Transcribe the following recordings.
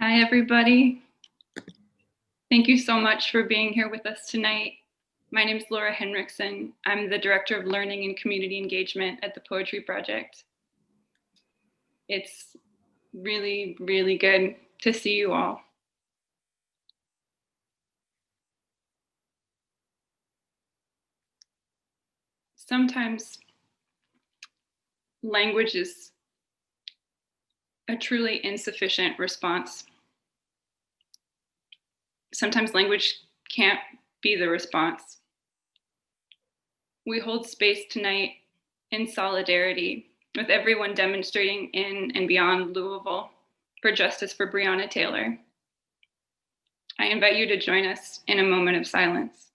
Hi, everybody. Thank you so much for being here with us tonight. My name is Laura Henriksen. I'm the Director of Learning and Community Engagement at the Poetry Project. It's really, really good to see you all. Sometimes language is a truly insufficient response. Sometimes language can't be the response. We hold space tonight in solidarity with everyone demonstrating in and beyond Louisville for justice for Breonna Taylor. I invite you to join us in a moment of silence.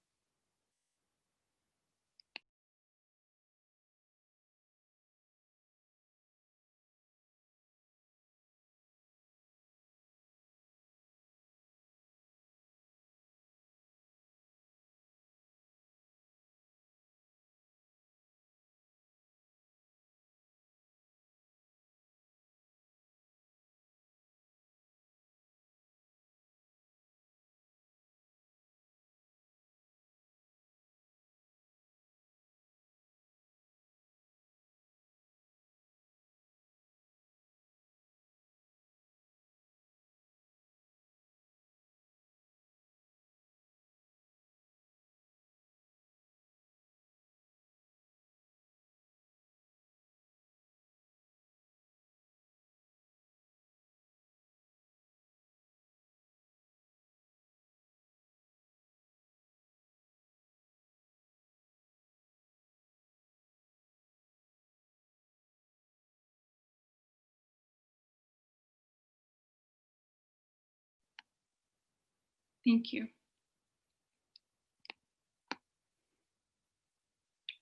Thank you.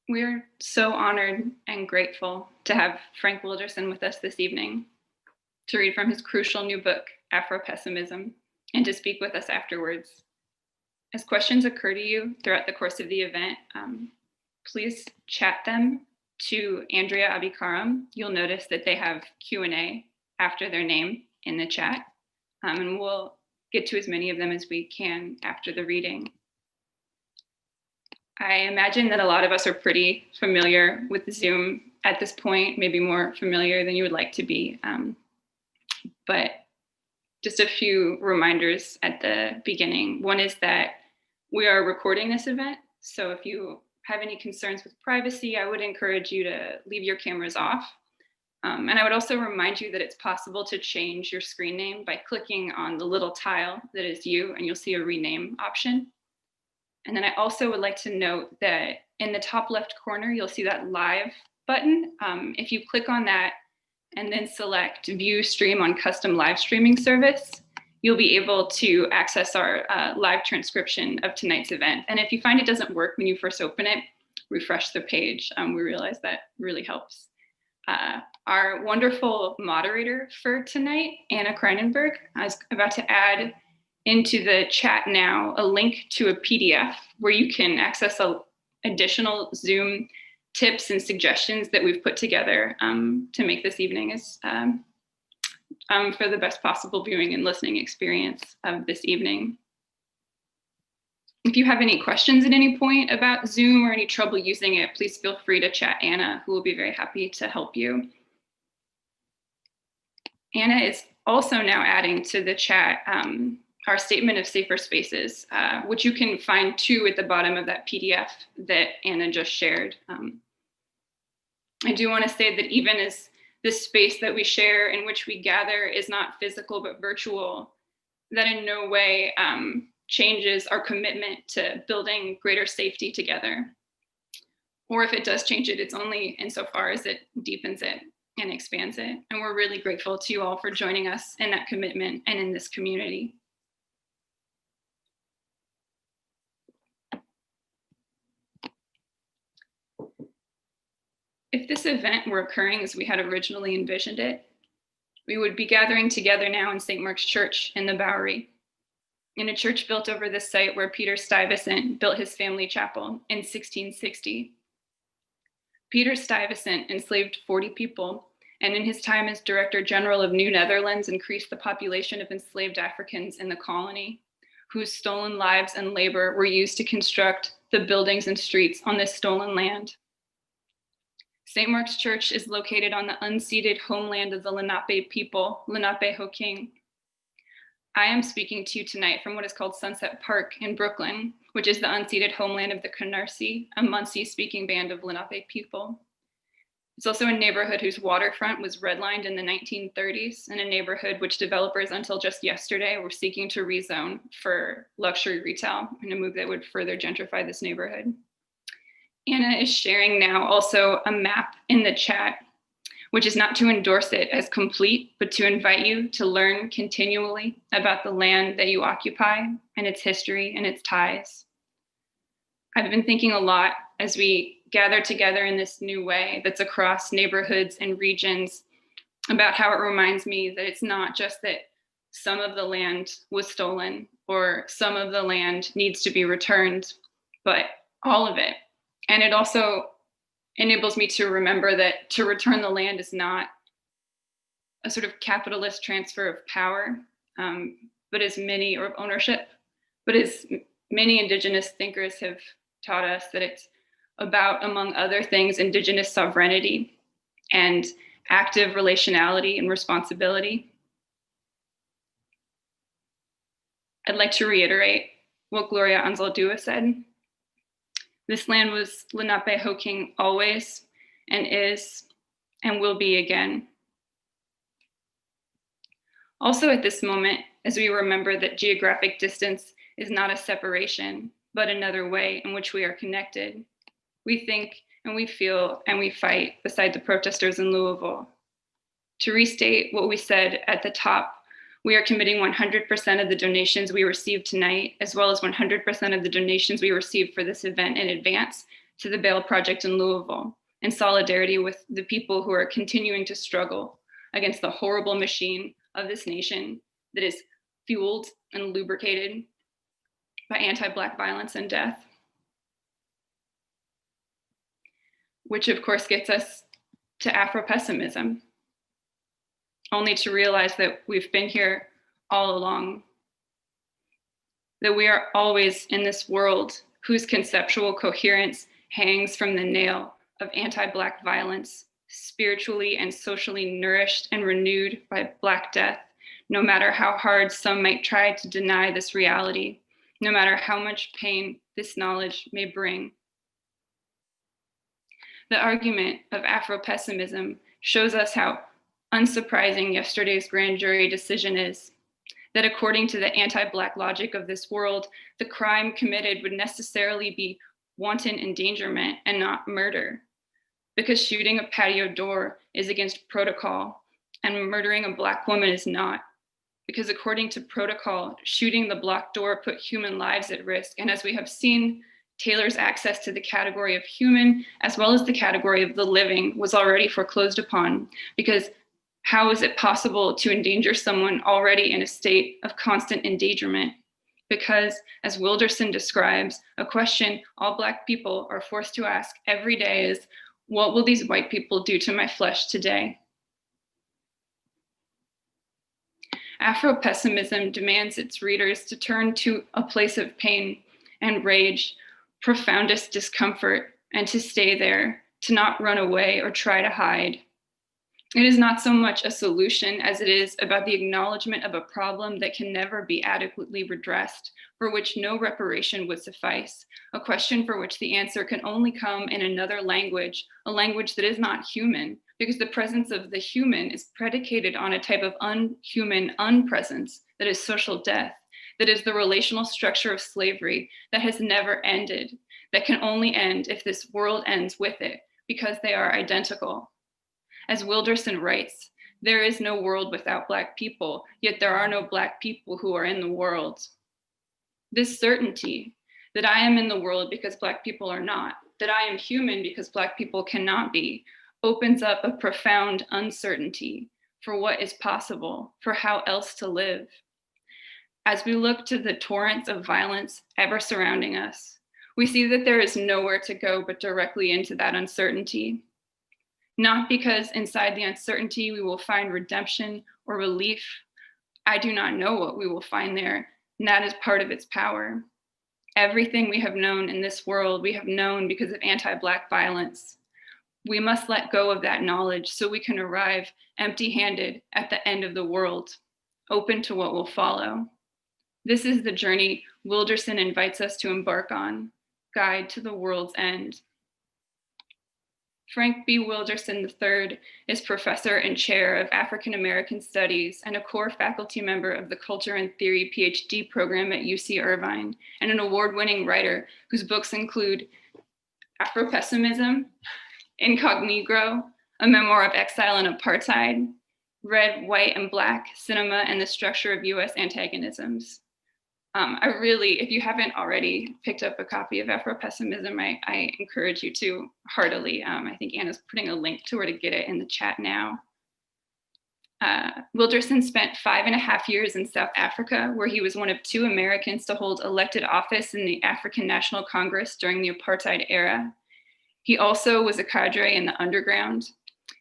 We're so honored and grateful to have Frank Wilderson with us this evening to read from his crucial new book, Afropessimism, and to speak with us afterwards. As questions occur to you throughout the course of the event, please chat them to Andrea Abikaram. You'll notice that they have Q&A after their name in the chat, and we'll get to as many of them as we can after the reading. I imagine that a lot of us are pretty familiar with Zoom at this point, maybe more familiar than you would like to be. But just a few reminders at the beginning. One is that we are recording this event. So if you have any concerns with privacy, I would encourage you to leave your cameras off. And I would also remind you that it's possible to change your screen name by clicking on the little tile that is you, and you'll see a rename option. And then I also would like to note that in the top left corner, you'll see that live button. If you click on that and then select view stream on custom live streaming service, you'll be able to access our live transcription of tonight's event. And if you find it doesn't work when you first open it, refresh the page. We realize that really helps. Our wonderful moderator for tonight, Anna Kreinenberg, is about to add into the chat now a link to a PDF where you can access additional Zoom tips and suggestions that we've put together to make this evening as for the best possible viewing and listening experience of this evening. If you have any questions at any point about Zoom or any trouble using it, please feel free to chat Anna, who will be very happy to help you. Anna is also now adding to the chat our statement of safer spaces, which you can find too at the bottom of that PDF that Anna just shared. I do want to say that even as this space that we share in which we gather is not physical but virtual, that in no way changes our commitment to building greater safety together. Or if it does change it, it's only insofar as it deepens it and expands it. And we're really grateful to you all for joining us in that commitment and in this community. If this event were occurring as we had originally envisioned it, we would be gathering together now in St. Mark's Church in the Bowery, in a church built over the site where Peter Stuyvesant built his family chapel in 1660. Peter Stuyvesant enslaved 40 people and in his time as Director General of New Netherlands, increased the population of enslaved Africans in the colony, whose stolen lives and labor were used to construct the buildings and streets on this stolen land. St. Mark's Church is located on the unceded homeland of the Lenape people, Lenape-Hoking. I am speaking to you tonight from what is called Sunset Park in Brooklyn, which is the unceded homeland of the Canarsie, a Munsee-speaking band of Lenape people. It's also a neighborhood whose waterfront was redlined in the 1930s, and a neighborhood which developers until just yesterday were seeking to rezone for luxury retail in a move that would further gentrify this neighborhood. Anna is sharing now also a map in the chat, which is not to endorse it as complete, but to invite you to learn continually about the land that you occupy and its history and its ties. I've been thinking a lot as we gather together in this new way that's across neighborhoods and regions about how it reminds me that it's not just that some of the land was stolen or some of the land needs to be returned, but all of it. And it also enables me to remember that to return the land is not a sort of capitalist transfer of power, but as many, or of ownership, but as many Indigenous thinkers have taught us, that it's about, among other things, Indigenous sovereignty and active relationality and responsibility. I'd like to reiterate what Gloria Anzaldúa said. This land was Lenape-Hoking always, and is, and will be again. Also at this moment, as we remember that geographic distance is not a separation, but another way in which we are connected, we think and we feel and we fight beside the protesters in Louisville. To restate what we said at the top, we are committing 100% of the donations we received tonight, as well as 100% of the donations we received for this event in advance, to the Bail Project in Louisville, in solidarity with the people who are continuing to struggle against the horrible machine of this nation that is fueled and lubricated by anti-Black violence and death. Which of course gets us to Afropessimism, only to realize that we've been here all along, that we are always in this world whose conceptual coherence hangs from the nail of anti-Black violence, spiritually and socially nourished and renewed by Black death, no matter how hard some might try to deny this reality, no matter how much pain this knowledge may bring. The argument of Afropessimism shows us how unsurprising yesterday's grand jury decision is, that according to the anti-Black logic of this world, the crime committed would necessarily be wanton endangerment and not murder, because shooting a patio door is against protocol and murdering a Black woman is not, because according to protocol, shooting the blocked door put human lives at risk, and as we have seen, Taylor's access to the category of human as well as the category of the living was already foreclosed upon, because how is it possible to endanger someone already in a state of constant endangerment? Because, as Wilderson describes, a question all Black people are forced to ask every day is, what will these white people do to my flesh today? Afropessimism demands its readers to turn to a place of pain and rage, profoundest discomfort, and to stay there, to not run away or try to hide. It is not so much a solution as it is about the acknowledgement of a problem that can never be adequately redressed, for which no reparation would suffice, a question for which the answer can only come in another language, a language that is not human, because the presence of the human is predicated on a type of unhuman unpresence that is social death, that is the relational structure of slavery that has never ended, that can only end if this world ends with it, because they are identical. As Wilderson writes, there is no world without Black people, yet there are no Black people who are in the world. This certainty that I am in the world because Black people are not, that I am human because Black people cannot be, opens up a profound uncertainty for what is possible, for how else to live. As we look to the torrents of violence ever surrounding us, we see that there is nowhere to go but directly into that uncertainty. not because inside the uncertainty we will find redemption or relief. I do not know what we will find there, and that is part of its power. Everything we have known in this world, we have known because of anti-Black violence. We must let go of that knowledge so we can arrive empty-handed at the end of the world, open to what will follow. This is the journey Wilderson invites us to embark on, guide to the world's end. Frank B. Wilderson III is professor and chair of African American Studies and a core faculty member of the Culture and Theory PhD program at UC Irvine, and an award-winning writer whose books include Afropessimism, Incognito, A Memoir of Exile and Apartheid, Red, White, and Black, Cinema and the Structure of US Antagonisms. I really, if you haven't already picked up a copy of Afropessimism, I encourage you to heartily. I think Anna's putting a link to where to get it in the chat now. Wilderson spent 5.5 years in South Africa, where he was one of 2 Americans to hold elected office in the African National Congress during the Apartheid era. He also was a cadre in the underground.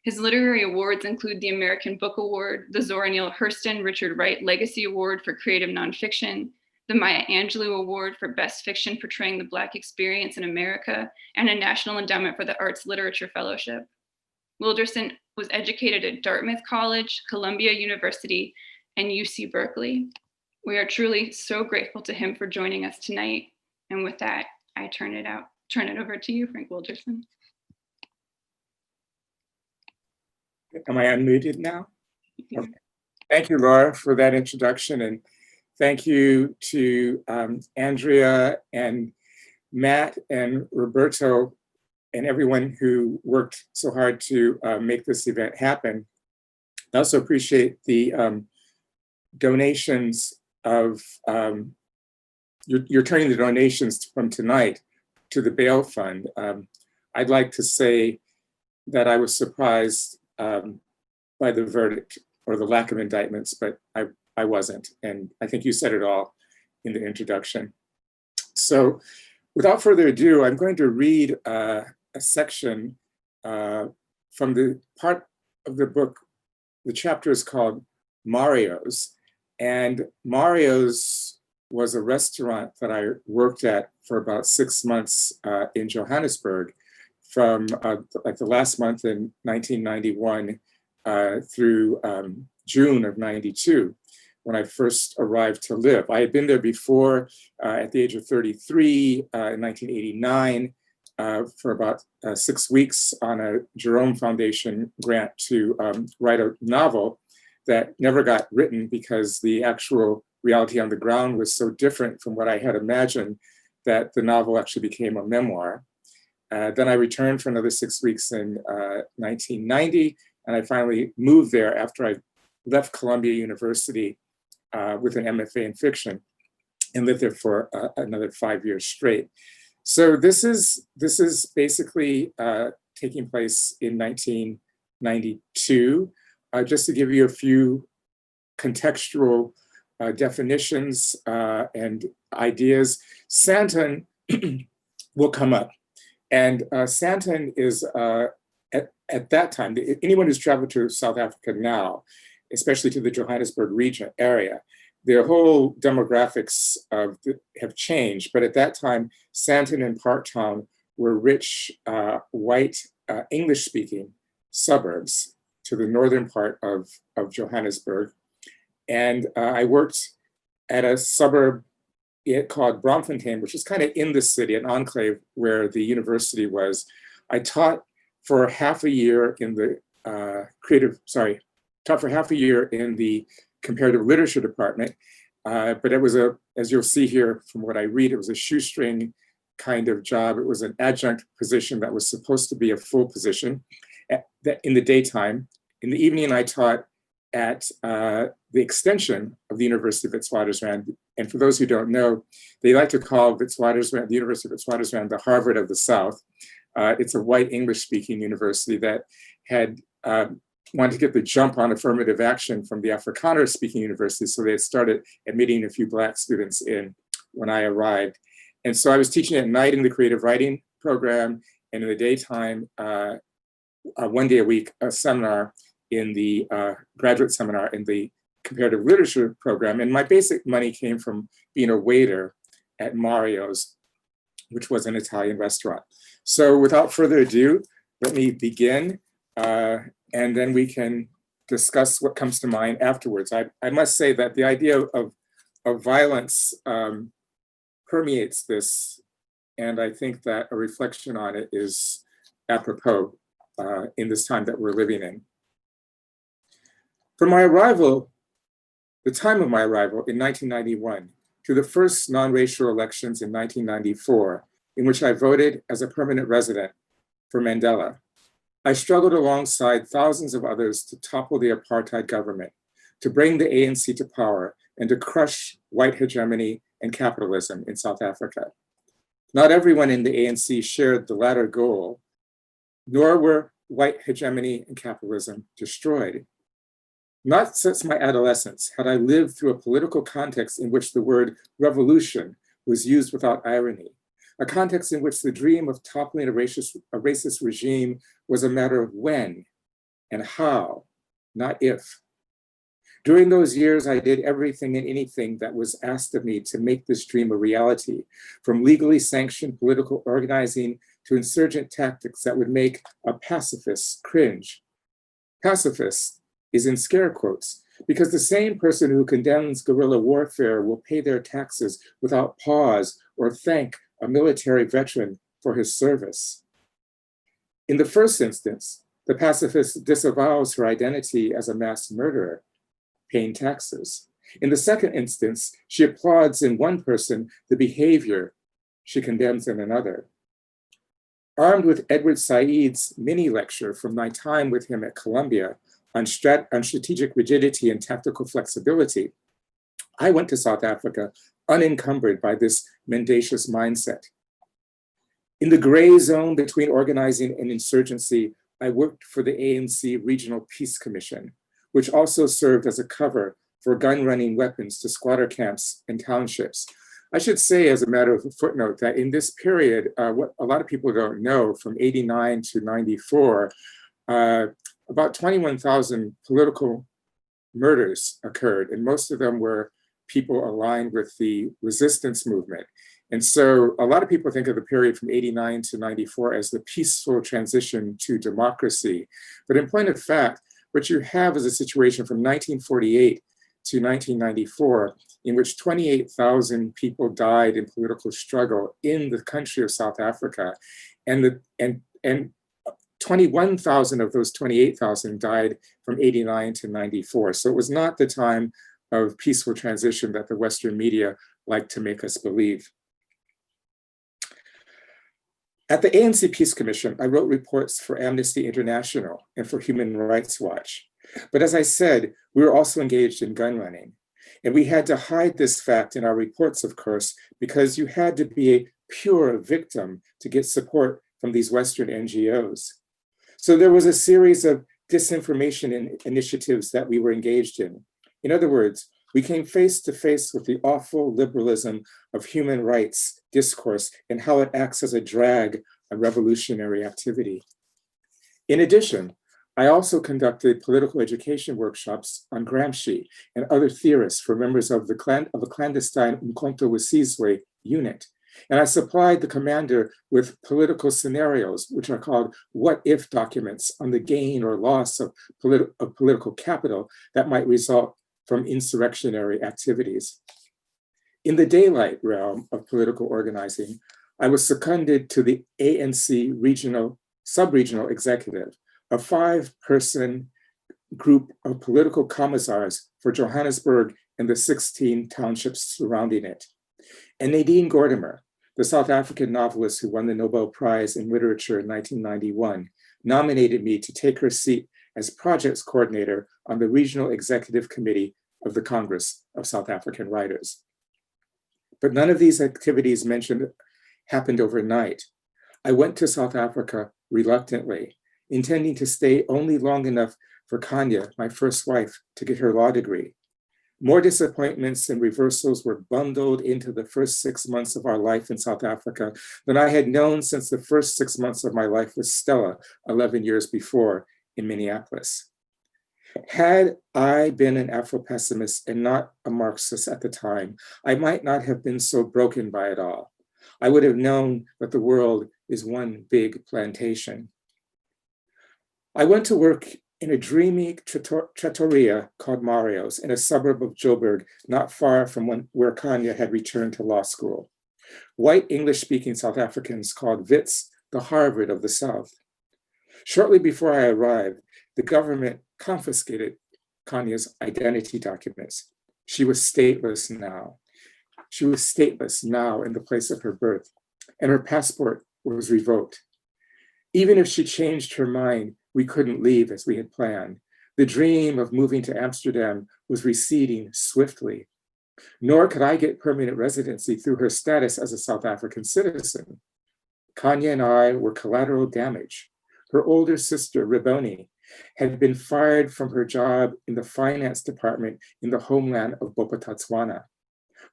His literary awards include the American Book Award, the Zora Neale Hurston Richard Wright Legacy Award for Creative Nonfiction, the Maya Angelou Award for Best Fiction Portraying the Black Experience in America, and a National Endowment for the Arts Literature Fellowship. Wilderson was educated at Dartmouth College, Columbia University, and UC Berkeley. We are truly so grateful to him for joining us tonight. And with that, I turn it over to you, Frank Wilderson. Am I unmuted now? Okay. Thank you, Laura, for that introduction. And thank you to Andrea and Matt and Roberto and everyone who worked so hard to make this event happen. I also appreciate the donations of, you're turning the donations from tonight to the bail fund. I'd like to say that I was surprised by the verdict or the lack of indictments, but I wasn't. And I think you said it all in the introduction. So without further ado, I'm going to read a section from the part of the book. The chapter is called Mario's. And Mario's was a restaurant that I worked at for about 6 months in Johannesburg from like the last month in 1991 through June of 92, when I first arrived to live. I had been there before at the age of 33 in 1989 for about 6 weeks on a Jerome Foundation grant to write a novel that never got written because the actual reality on the ground was so different from what I had imagined that the novel actually became a memoir. Then I returned for another 6 weeks in 1990, and I finally moved there after I left Columbia University with an MFA in fiction and lived there for another 5 years straight. So this is basically taking place in 1992. Just to give you a few contextual definitions and ideas, Santon will come up. And Santon is, at that time, anyone who's traveled to South Africa now, especially to the Johannesburg region area, their whole demographics have changed. But at that time, Santon and Parktown were rich, white, English-speaking suburbs to the northern part of Johannesburg. And I worked at a suburb called Bromfontein, which is kind of in the city, an enclave where the university was. I taught for half a year in the comparative literature department, but it was as you'll see here from what I read, it was a shoestring kind of job. It was an adjunct position that was supposed to be a full position in the daytime. In the evening, I taught at the extension of the University of Witwatersrand. And for those who don't know, they like to call Witwatersrand, the University of Witwatersrand, the Harvard of the South. It's a white English-speaking university that had wanted to get the jump on affirmative action from the Afrikaner-speaking universities. So they had started admitting a few Black students in when I arrived. And so I was teaching at night in the creative writing program, and in the daytime, one day a week seminar in the graduate seminar in the comparative literature program. And my basic money came from being a waiter at Mario's, which was an Italian restaurant. So without further ado, let me begin, and then we can discuss what comes to mind afterwards. I must say that the idea of violence permeates this, and I think that a reflection on it is apropos in this time that we're living in. From my arrival, the time of my arrival in 1991, to the first non-racial elections in 1994, in which I voted as a permanent resident for Mandela, I struggled alongside thousands of others to topple the apartheid government, to bring the ANC to power, and to crush white hegemony and capitalism in South Africa. Not everyone in the ANC shared the latter goal, nor were white hegemony and capitalism destroyed. Not since my adolescence had I lived through a political context in which the word revolution was used without irony, a context in which the dream of toppling a racist regime was a matter of when and how, not if. During those years, I did everything and anything that was asked of me to make this dream a reality, from legally sanctioned political organizing to insurgent tactics that would make a pacifist cringe. Pacifist is in scare quotes, because the same person who condemns guerrilla warfare will pay their taxes without pause or thank a military veteran for his service. In the first instance, the pacifist disavows her identity as a mass murderer, paying taxes. In the second instance, she applauds in one person the behavior she condemns in another. Armed with Edward Said's mini lecture from my time with him at Columbia on strategic rigidity and tactical flexibility, I went to South Africa unencumbered by this mendacious mindset. In the gray zone between organizing and insurgency, I worked for the ANC Regional Peace Commission, which also served as a cover for gun-running weapons to squatter camps and townships. I should say, as a matter of footnote, that in this period, what a lot of people don't know, from 89 to 94, about 21,000 political murders occurred, and most of them were people aligned with the resistance movement. And so a lot of people think of the period from 89 to 94 as the peaceful transition to democracy. But in point of fact, what you have is a situation from 1948 to 1994, in which 28,000 people died in political struggle in the country of South Africa. And 21,000 of those 28,000 died from 89 to 94. So it was not the time of peaceful transition that the Western media like to make us believe. At the ANC Peace Commission, I wrote reports for Amnesty International and for Human Rights Watch. But as I said, we were also engaged in gun running. And we had to hide this fact in our reports, of course, because you had to be a pure victim to get support from these Western NGOs. So there was a series of disinformation initiatives that we were engaged in. In other words, we came face to face with the awful liberalism of human rights discourse and how it acts as a drag on revolutionary activity. In addition, I also conducted political education workshops on Gramsci and other theorists for members of a clandestine Umkhonto weSizwe unit. And I supplied the commander with political scenarios, which are called what-if documents on the gain or loss of political capital that might result from insurrectionary activities. In the daylight realm of political organizing, I was seconded to the ANC sub-regional executive, a 5-person group of political commissars for Johannesburg and the 16 townships surrounding it. And Nadine Gordimer, the South African novelist who won the Nobel Prize in Literature in 1991, nominated me to take her seat as projects coordinator on the Regional Executive Committee of the Congress of South African Writers. But none of these activities mentioned happened overnight. I went to South Africa reluctantly, intending to stay only long enough for Kanya, my first wife, to get her law degree. More disappointments and reversals were bundled into the first 6 months of our life in South Africa than I had known since the first 6 months of my life with Stella 11 years before in Minneapolis. Had I been an Afropessimist and not a Marxist at the time, I might not have been so broken by it all. I would have known that the world is one big plantation. I went to work in a dreamy trattoria called Mario's in a suburb of Joburg, not far from where Kanya had returned to law school. White English-speaking South Africans called Wits the Harvard of the South. Shortly before I arrived, the government confiscated Kanya's identity documents. She was stateless now. She was stateless now in the place of her birth, and her passport was revoked. Even if she changed her mind, we couldn't leave as we had planned. The dream of moving to Amsterdam was receding swiftly. Nor could I get permanent residency through her status as a South African citizen. Kanya and I were collateral damage. Her older sister, Reboni, had been fired from her job in the finance department in the homeland of Bophuthatswana.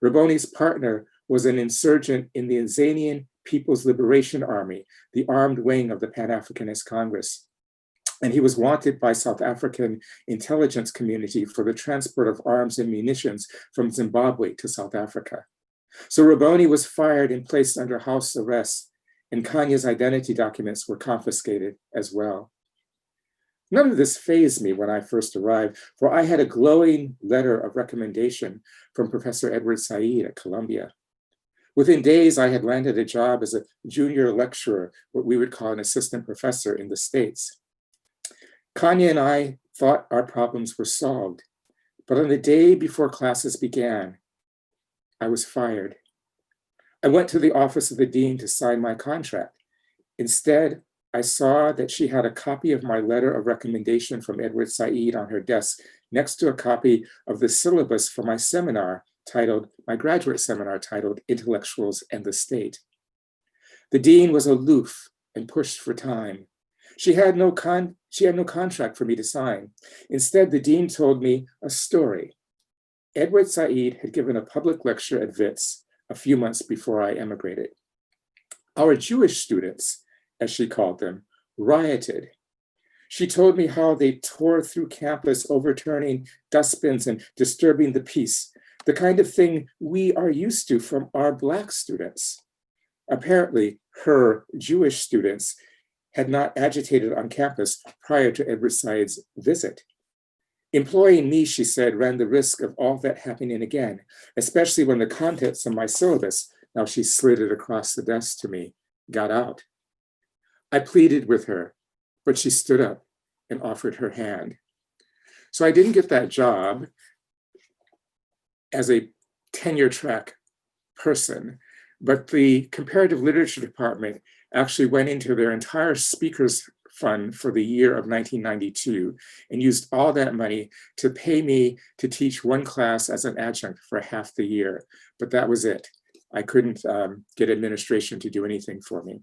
Reboni's partner was an insurgent in the Azanian People's Liberation Army, the armed wing of the Pan-Africanist Congress. And he was wanted by South African intelligence community for the transport of arms and munitions from Zimbabwe to South Africa. So Reboni was fired and placed under house arrest, and Kanya's identity documents were confiscated as well. None of this fazed me when I first arrived, for I had a glowing letter of recommendation from Professor Edward Said at Columbia. Within days, I had landed a job as a junior lecturer, what we would call an assistant professor in the States. Kanya and I thought our problems were solved, but on the day before classes began, I was fired. I went to the office of the dean to sign my contract. Instead, I saw that she had a copy of my letter of recommendation from Edward Said on her desk next to a copy of the syllabus for my graduate seminar titled Intellectuals and the State. The dean was aloof and pushed for time. She had no contract for me to sign. Instead, the dean told me a story. Edward Said had given a public lecture at Wits a few months before I emigrated. Our Jewish students, as she called them, rioted. She told me how they tore through campus, overturning dustbins and disturbing the peace, the kind of thing we are used to from our Black students. Apparently, her Jewish students had not agitated on campus prior to Edward Said's visit. Employing me, she said, ran the risk of all that happening again, especially when the contents of my syllabus, now she slid it across the desk to me, got out. I pleaded with her, but she stood up and offered her hand. So I didn't get that job as a tenure track person, but the comparative literature department actually went into their entire speakers fund for the year of 1992 and used all that money to pay me to teach one class as an adjunct for half the year. But that was it. I couldn't get administration to do anything for me.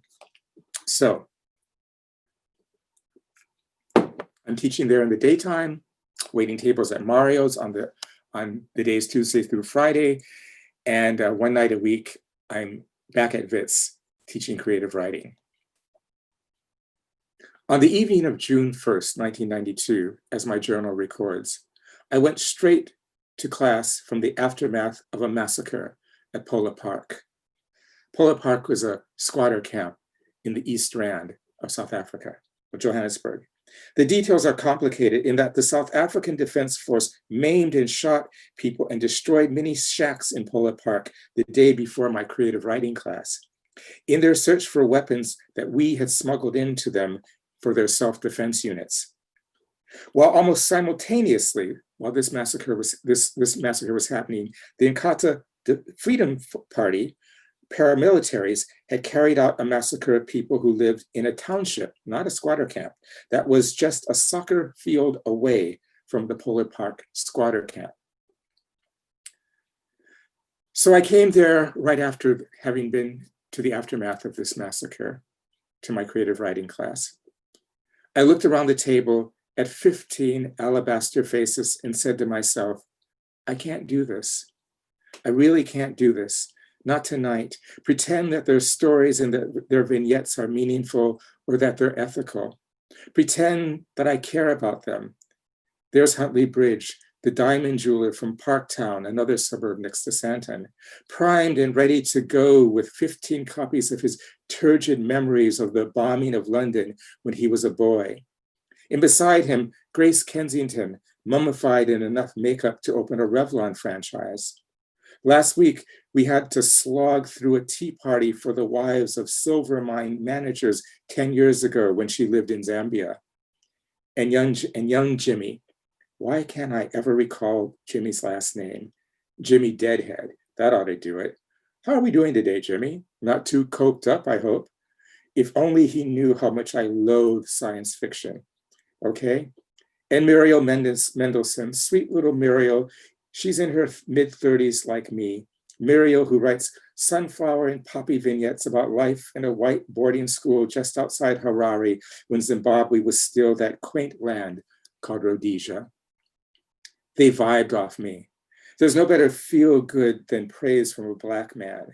So I'm teaching there in the daytime, waiting tables at Mario's on the days Tuesday through Friday. And one night a week, I'm back at Wits teaching creative writing. On the evening of June 1st, 1992, as my journal records, I went straight to class from the aftermath of a massacre at Polo Park. Polo Park was a squatter camp in the East Rand of South Africa, of Johannesburg. The details are complicated in that the South African Defense Force maimed and shot people and destroyed many shacks in Polo Park the day before my creative writing class, in their search for weapons that we had smuggled into them for their self-defense units. While almost simultaneously, while this massacre was happening, the Inkatha Freedom Party paramilitaries had carried out a massacre of people who lived in a township, not a squatter camp, that was just a soccer field away from the Polo Park squatter camp. So I came there right after having been to the aftermath of this massacre to my creative writing class. I looked around the table at 15 alabaster faces and said to myself, I can't do this. I really can't do this. Not tonight. Pretend that their stories and that their vignettes are meaningful or that they're ethical. Pretend that I care about them. There's Huntley Bridge, the diamond jeweler from Parktown, another suburb next to Santon, primed and ready to go with 15 copies of his turgid memories of the bombing of London when he was a boy. And beside him, Grace Kensington, mummified in enough makeup to open a Revlon franchise. Last week, we had to slog through a tea party for the wives of silver mine managers 10 years ago when she lived in Zambia. And young Jimmy. Why can't I ever recall Jimmy's last name? Jimmy Deadhead. That ought to do it. How are we doing today, Jimmy? Not too coked up, I hope. If only he knew how much I loathe science fiction. Okay? And Muriel Mendelssohn, sweet little Muriel. She's in her mid-30s like me. Muriel, who writes sunflower and poppy vignettes about life in a white boarding school just outside Harare when Zimbabwe was still that quaint land called Rhodesia. They vibed off me. There's no better feel good than praise from a Black man.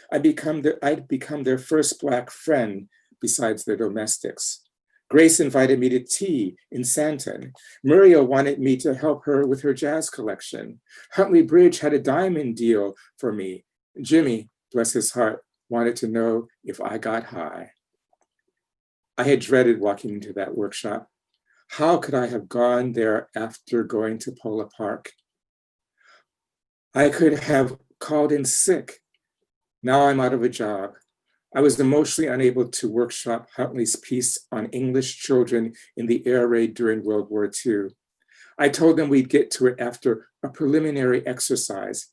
I'd become their first Black friend besides their domestics. Grace invited me to tea in Santon. Muriel wanted me to help her with her jazz collection. Huntley Bridge had a diamond deal for me. Jimmy, bless his heart, wanted to know if I got high. I had dreaded walking into that workshop. How could I have gone there after going to Polo Park? I could have called in sick. Now I'm out of a job. I was emotionally unable to workshop Huntley's piece on English children in the air raid during World War II. I told them we'd get to it after a preliminary exercise.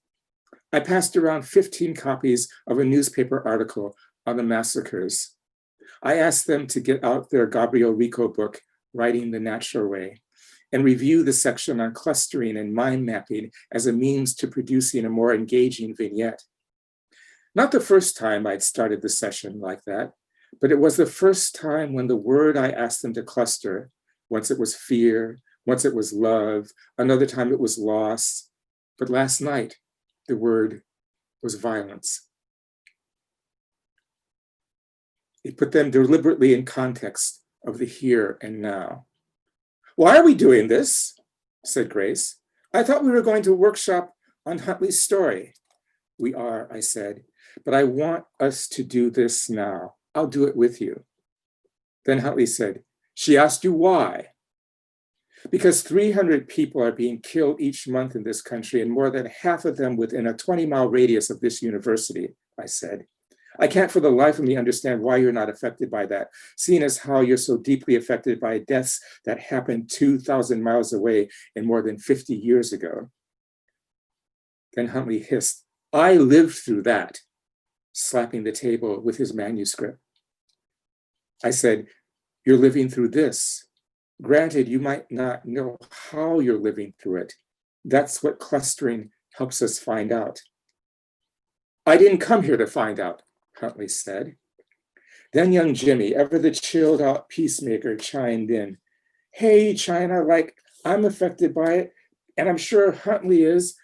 I passed around 15 copies of a newspaper article on the massacres. I asked them to get out their Gabriel Rico book, Writing the Natural Way, and review the section on clustering and mind mapping as a means to producing a more engaging vignette. Not the first time I'd started the session like that, but it was the first time when the word I asked them to cluster, once it was fear, once it was love, another time it was loss, but last night the word was violence. It put them deliberately in context of the here and now. Why are we doing this? Said Grace. I thought we were going to workshop on Huntley's story. We are, I said, but I want us to do this now. I'll do it with you. Then Huntley said, she asked you why? Because 300 people are being killed each month in this country and more than half of them within a 20-mile radius of this university, I said. I can't for the life of me understand why you're not affected by that, seeing as how you're so deeply affected by deaths that happened 2,000 miles away and more than 50 years ago. Then Huntley hissed, I lived through that, slapping the table with his manuscript. I said, you're living through this. Granted, you might not know how you're living through it. That's what clustering helps us find out. I didn't come here to find out, Huntley said. Then young Jimmy, ever the chilled out peacemaker, chimed in. Hey, China, like I'm affected by it, and I'm sure Huntley is,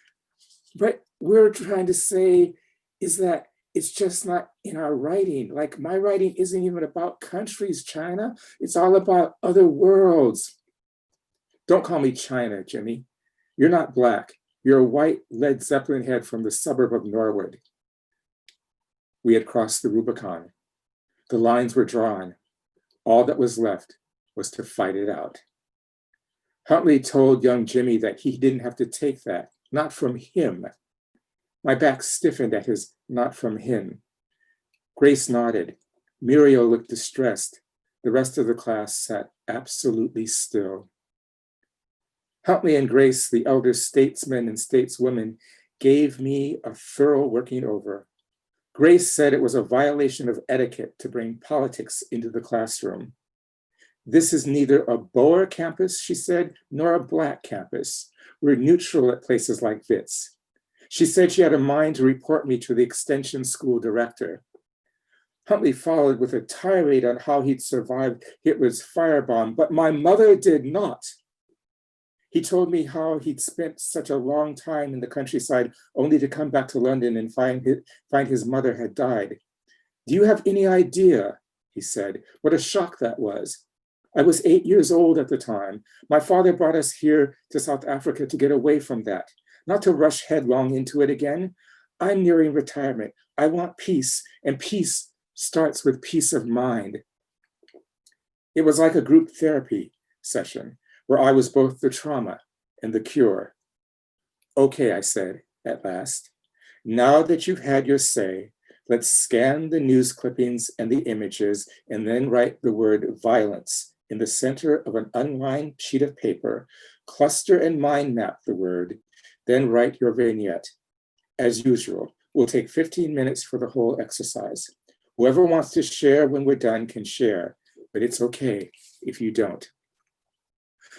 but we're trying to say is that it's just not in our writing. Like my writing isn't even about countries, China. It's all about other worlds. Don't call me China, Jimmy. You're not Black. You're a white Led Zeppelin head from the suburb of Norwood. We had crossed the Rubicon. The lines were drawn. All that was left was to fight it out. Huntley told young Jimmy that he didn't have to take that, not from him. My back stiffened at his not from him. Grace nodded. Muriel looked distressed. The rest of the class sat absolutely still. Huntley and Grace, the elder statesmen and stateswomen, gave me a thorough working over. Grace said it was a violation of etiquette to bring politics into the classroom. This is neither a Boer campus, she said, nor a Black campus. We're neutral at places like Wits. She said she had a mind to report me to the extension school director. Huntley followed with a tirade on how he'd survived Hitler's firebomb, but my mother did not. He told me how he'd spent such a long time in the countryside only to come back to London and find his mother had died. Do you have any idea, he said, what a shock that was? I was 8 years old at the time. My father brought us here to South Africa to get away from that, not to rush headlong into it again. I'm nearing retirement. I want peace, and peace starts with peace of mind. It was like a group therapy session where I was both the trauma and the cure. Okay, I said at last, now that you've had your say, let's scan the news clippings and the images and then write the word violence in the center of an unlined sheet of paper, cluster and mind map the word, then write your vignette. As usual, we'll take 15 minutes for the whole exercise. Whoever wants to share when we're done can share, but it's okay if you don't.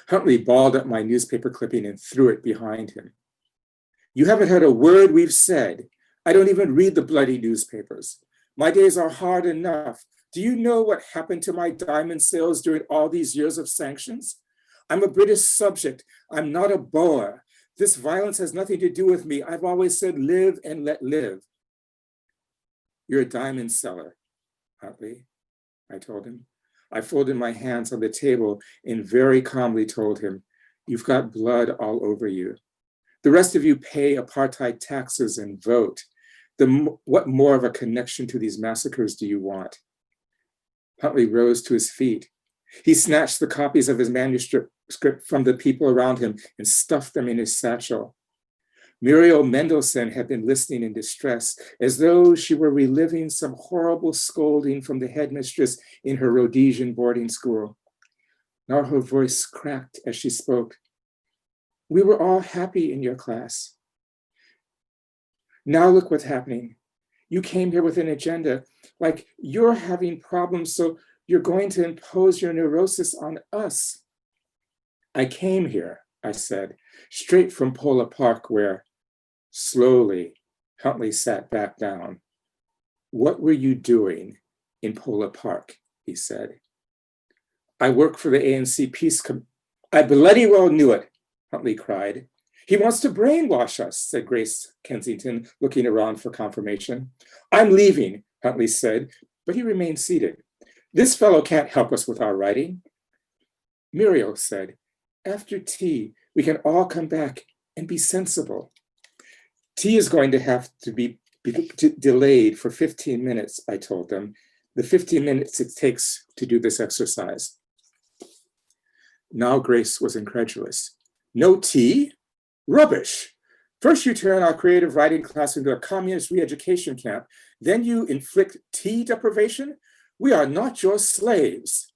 Huntley balled up my newspaper clipping and threw it behind him. You haven't heard a word we've said. I don't even read the bloody newspapers. My days are hard enough. Do you know what happened to my diamond sales during all these years of sanctions? I'm a British subject. I'm not a Boer. This violence has nothing to do with me. I've always said live and let live. You're a diamond seller, Huntley, I told him. I folded my hands on the table and very calmly told him, you've got blood all over you. The rest of you pay apartheid taxes and vote. What more of a connection to these massacres do you want? Huntley rose to his feet. He snatched the copies of his manuscript from the people around him and stuffed them in his satchel. Muriel Mendelssohn had been listening in distress, as though she were reliving some horrible scolding from the headmistress in her Rhodesian boarding school. Now her voice cracked as she spoke. We were all happy in your class. Now look what's happening. You came here with an agenda, like you're having problems, so you're going to impose your neurosis on us. I came here, I said, straight from Polo Park where, slowly, Huntley sat back down. What were you doing in Polo Park, he said. I work for the ANC Peace Committee. I bloody well knew it, Huntley cried. He wants to brainwash us, said Grace Kensington, looking around for confirmation. I'm leaving, Huntley said, but he remained seated. This fellow can't help us with our writing. Muriel said, after tea, we can all come back and be sensible. Tea is going to have to be delayed for 15 minutes, I told them. The 15 minutes it takes to do this exercise. Now Grace was incredulous. No tea? Rubbish. First you turn our creative writing class into a communist re-education camp, then you inflict tea deprivation? We are not your slaves.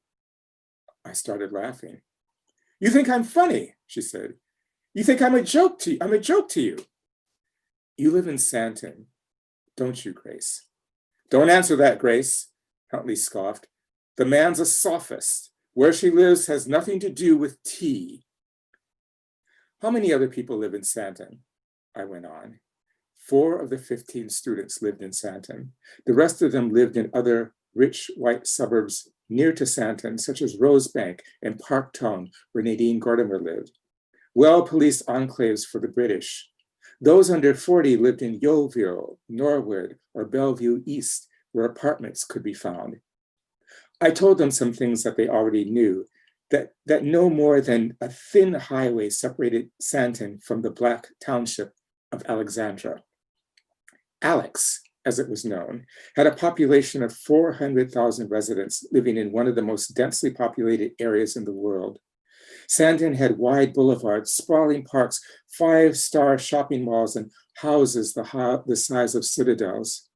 I started laughing. You think I'm funny, she said. You think I'm a joke to you. You live in Sandton, don't you, Grace? Don't answer that, Grace, Huntley scoffed. The man's a sophist. Where she lives has nothing to do with tea. How many other people live in Sandton? I went on. 4 of the 15 students lived in Sandton. The rest of them lived in other rich white suburbs near to Sandton, such as Rosebank and Parktown, where Nadine Gordimer lived. Well-policed enclaves for the British. Those under 40 lived in Yeovil, Norwood, or Bellevue East, where apartments could be found. I told them some things that they already knew, that no more than a thin highway separated Sandton from the Black township of Alexandra. Alex, as it was known, had a population of 400,000 residents living in one of the most densely populated areas in the world. Sandton had wide boulevards, sprawling parks, 5-star shopping malls, and houses the size of citadels.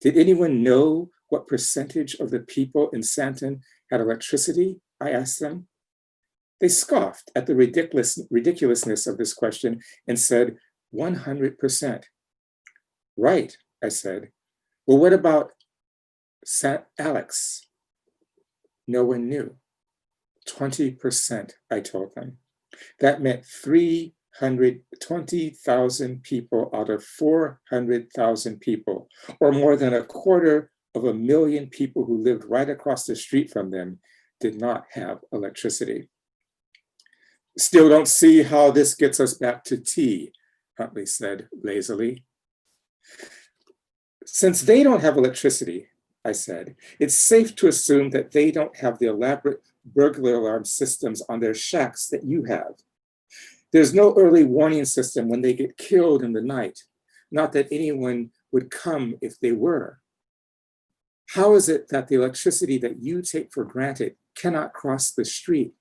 Did anyone know what percentage of the people in Sandton had electricity? I asked them. They scoffed at the ridiculousness of this question and said 100%. Right, I said. Well, what about Alex? No one knew. 20%, I told them. That meant 320,000 people out of 400,000 people, or more than 250,000 people who lived right across the street from them, did not have electricity. Still don't see how this gets us back to tea, Huntley said lazily. Since they don't have electricity, I said, it's safe to assume that they don't have the elaborate burglar alarm systems on their shacks that you have. There's no early warning system when they get killed in the night, not that anyone would come if they were. How is it that the electricity that you take for granted cannot cross the street?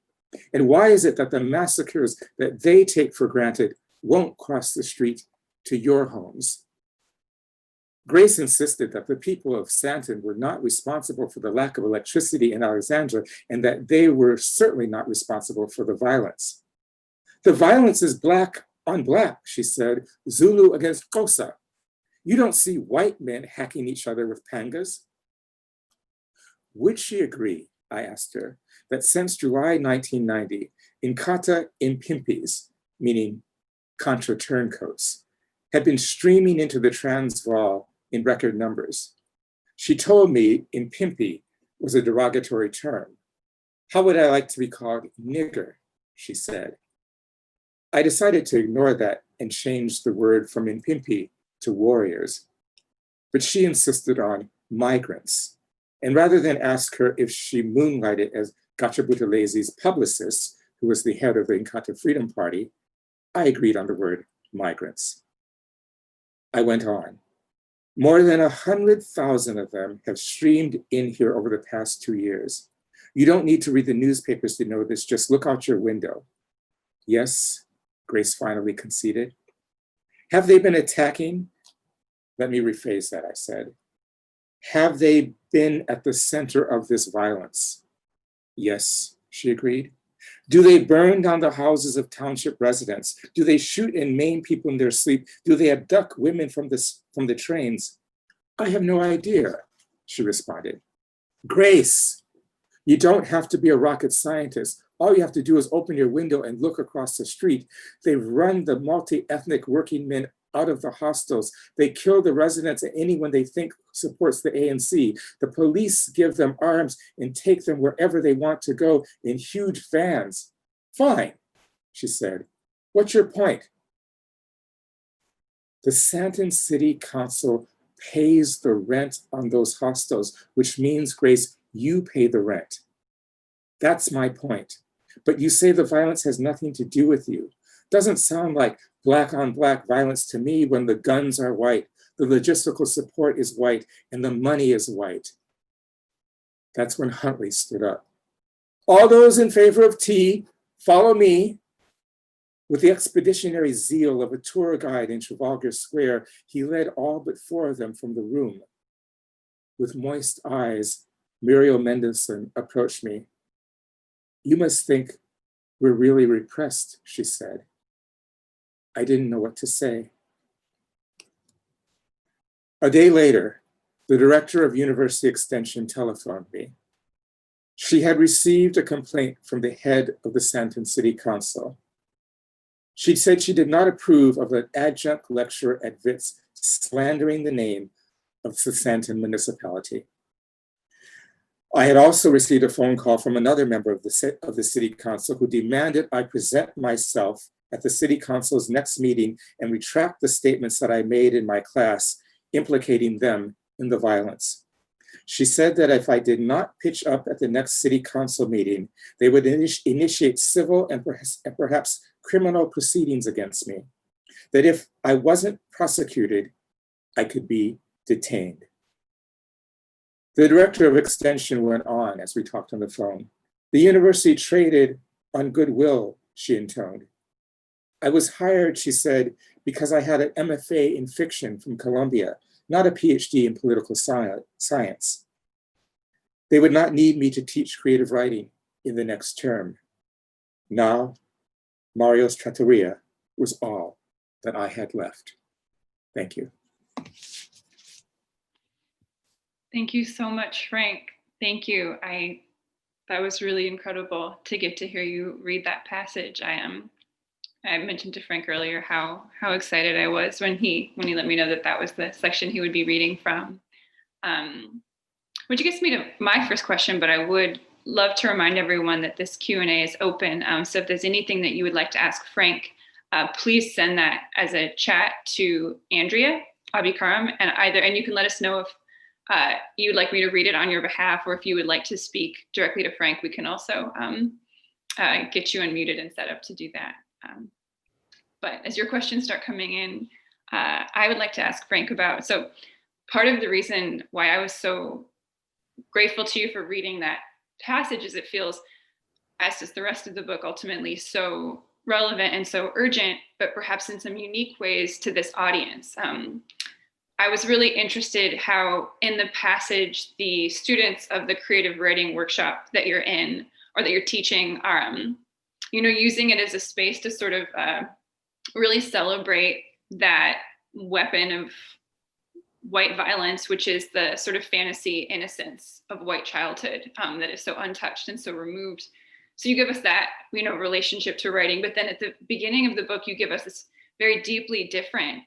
And why is it that the massacres that they take for granted won't cross the street to your homes? Grace insisted that the people of Santon were not responsible for the lack of electricity in Alexandria, and that they were certainly not responsible for the violence. The violence is black on black, she said, Zulu against Xhosa. You don't see white men hacking each other with pangas. Would she agree, I asked her, that since July 1990, Inkatha Impimpis, meaning Contra turncoats, had been streaming into the Transvaal in record numbers? She told me Impimpi was a derogatory term. How would I like to be called nigger, she said. I decided to ignore that and change the word from Impimpi to warriors. But she insisted on migrants. And rather than ask her if she moonlighted as Gacha Buthelezzi's publicist, who was the head of the Inkatha Freedom Party, I agreed on the word migrants. I went on. More than 100,000 of them have streamed in here over the past 2 years. You don't need to read the newspapers to know this, just look out your window. Yes, Grace finally conceded. Have they been attacking? Let me rephrase that, I said. Have they been at the center of this violence? Yes, she agreed. Do they burn down the houses of township residents? Do they shoot and maim people in their sleep? Do they abduct women from the trains? I have no idea, she responded. Grace, you don't have to be a rocket scientist. All you have to do is open your window and look across the street. They've run the multi-ethnic working men out of the hostels. They kill the residents and anyone they think supports the ANC. The police give them arms and take them wherever they want to go in huge vans. Fine, she said. What's your point? The Santon City Council pays the rent on those hostels, which means, Grace, you pay the rent. That's my point. But you say the violence has nothing to do with you. Doesn't sound like black on black violence to me when the guns are white, the logistical support is white, and the money is white. That's when Huntley stood up. All those in favor of tea, follow me. With the expeditionary zeal of a tour guide in Trafalgar Square, he led all but 4 of them from the room. With moist eyes, Muriel Mendelssohn approached me. You must think we're really repressed, she said. I didn't know what to say. A day later, the director of University Extension telephoned me. She had received a complaint from the head of the Santon City Council. She said she did not approve of an adjunct lecturer at Wits slandering the name of the Santon municipality. I had also received a phone call from another member of the city council who demanded I present myself at the city council's next meeting and retract the statements that I made in my class implicating them in the violence. She said that if I did not pitch up at the next city council meeting, they would initiate civil and perhaps criminal proceedings against me. That if I wasn't prosecuted, I could be detained. The director of extension went on as we talked on the phone. The university traded on goodwill, she intoned. I was hired, she said, because I had an MFA in fiction from Columbia, not a PhD in political science. They would not need me to teach creative writing in the next term. Now, Mario's trattoria was all that I had left. Thank you. Thank you so much, Frank. Thank you. That was really incredible to get to hear you read that passage. I mentioned to Frank earlier how excited I was when he let me know that was the section he would be reading from. Which gets me to my first question, but I would love to remind everyone that this Q&A is open. So if there's anything that you would like to ask Frank, please send that as a chat to Andrea Abikaram, and you can let us know if you'd like me to read it on your behalf, or if you would like to speak directly to Frank, we can also get you unmuted and set up to do that. But as your questions start coming in, I would like to ask Frank about, so part of the reason why I was so grateful to you for reading that passage is it feels, as does the rest of the book, ultimately so relevant and so urgent, but perhaps in some unique ways to this audience. I was really interested how in the passage, the students of the creative writing workshop that you're in, or that you're teaching, are using it as a space to sort of really celebrate that weapon of white violence, which is the sort of fantasy innocence of white childhood that is so untouched and so removed. So you give us that, relationship to writing, but then at the beginning of the book, you give us this very deeply different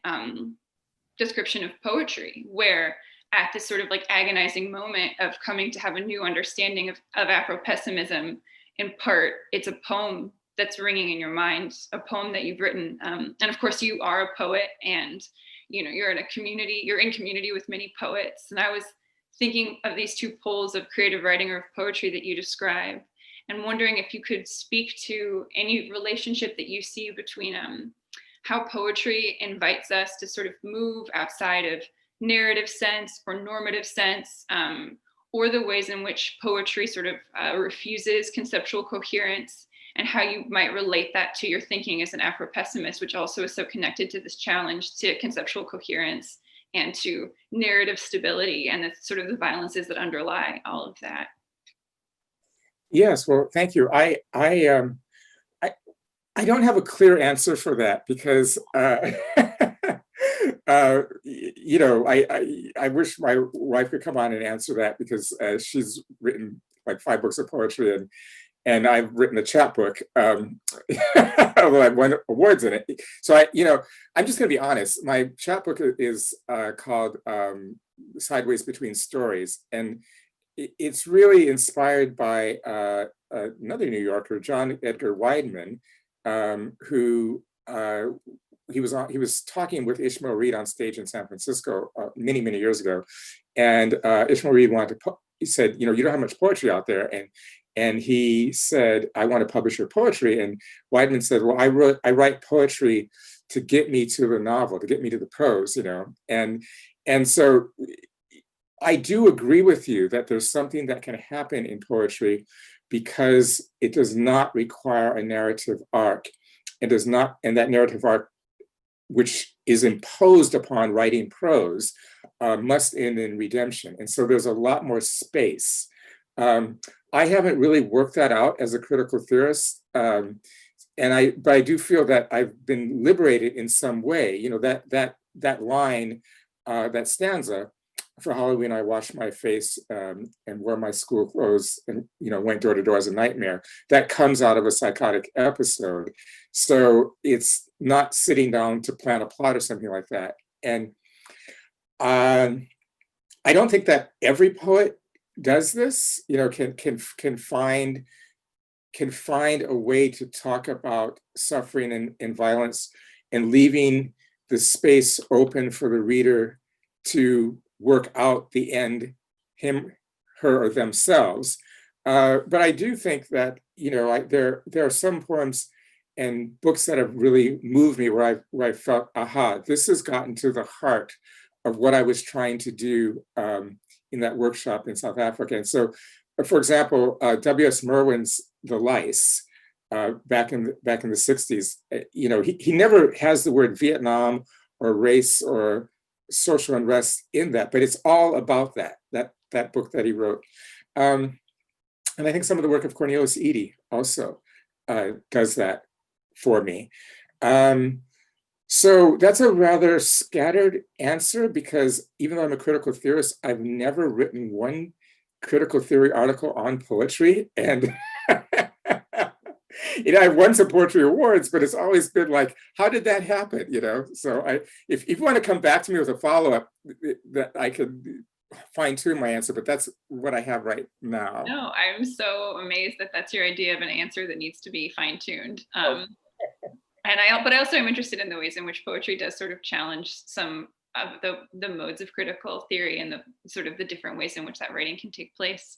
description of poetry, where at this sort of like agonizing moment of coming to have a new understanding of Afropessimism, in part, it's a poem that's ringing in your mind, a poem that you've written. And of course, you are a poet, and you're in community with many poets. And I was thinking of these two poles of creative writing or of poetry that you describe, and wondering if you could speak to any relationship that you see between how poetry invites us to sort of move outside of narrative sense or normative sense, or the ways in which poetry sort of refuses conceptual coherence, and how you might relate that to your thinking as an Afro-pessimist, which also is so connected to this challenge to conceptual coherence and to narrative stability, and it's sort of the violences that underlie all of that. Yes, well, thank you. I don't have a clear answer for that, because I wish my wife could come on and answer that, because she's written like 5 books of poetry, and I've written a chapbook, although I've won awards in it. So I'm just going to be honest. My chapbook is called Sideways Between Stories, and it's really inspired by another New Yorker, John Edgar Wideman, who he was talking with Ishmael Reed on stage in San Francisco many years ago, and Ishmael Reed he said, you don't have much poetry out there, and he said, I want to publish your poetry. And Wideman said, well, I write poetry to get me to the novel, to get me to the prose, and so I do agree with you that there's something that can happen in poetry because it does not require a narrative arc. And that narrative arc, which is imposed upon writing prose, must end in redemption. And so there's a lot more space. I haven't really worked that out as a critical theorist, but I do feel that I've been liberated in some way. That line, that stanza, for Halloween, I washed my face and wore my school clothes and went door to door as a nightmare. That comes out of a psychotic episode. So it's not sitting down to plan a plot or something like that. And I don't think that every poet does this. Can find a way to talk about suffering and violence, and leaving the space open for the reader to work out the end, him, her, or themselves. But I do think that there are some poems and books that have really moved me, where I felt, aha, this has gotten to the heart of what I was trying to do in that workshop in South Africa. And so, for example, W.S. Merwin's The Lice, back in the 60s, he never has the word Vietnam or race or social unrest in that, but it's all about that book that he wrote. And I think some of the work of Cornelius Eady also does that for me. So that's a rather scattered answer, because even though I'm a critical theorist, I've never written one critical theory article on poetry. And I've won some poetry awards, but it's always been like, how did that happen? So if you want to come back to me with a follow-up that I could fine tune my answer, but that's what I have right now. No, I'm so amazed that that's your idea of an answer that needs to be fine tuned. Oh, But I also am interested in the ways in which poetry does sort of challenge some of the modes of critical theory and the sort of the different ways in which that writing can take place.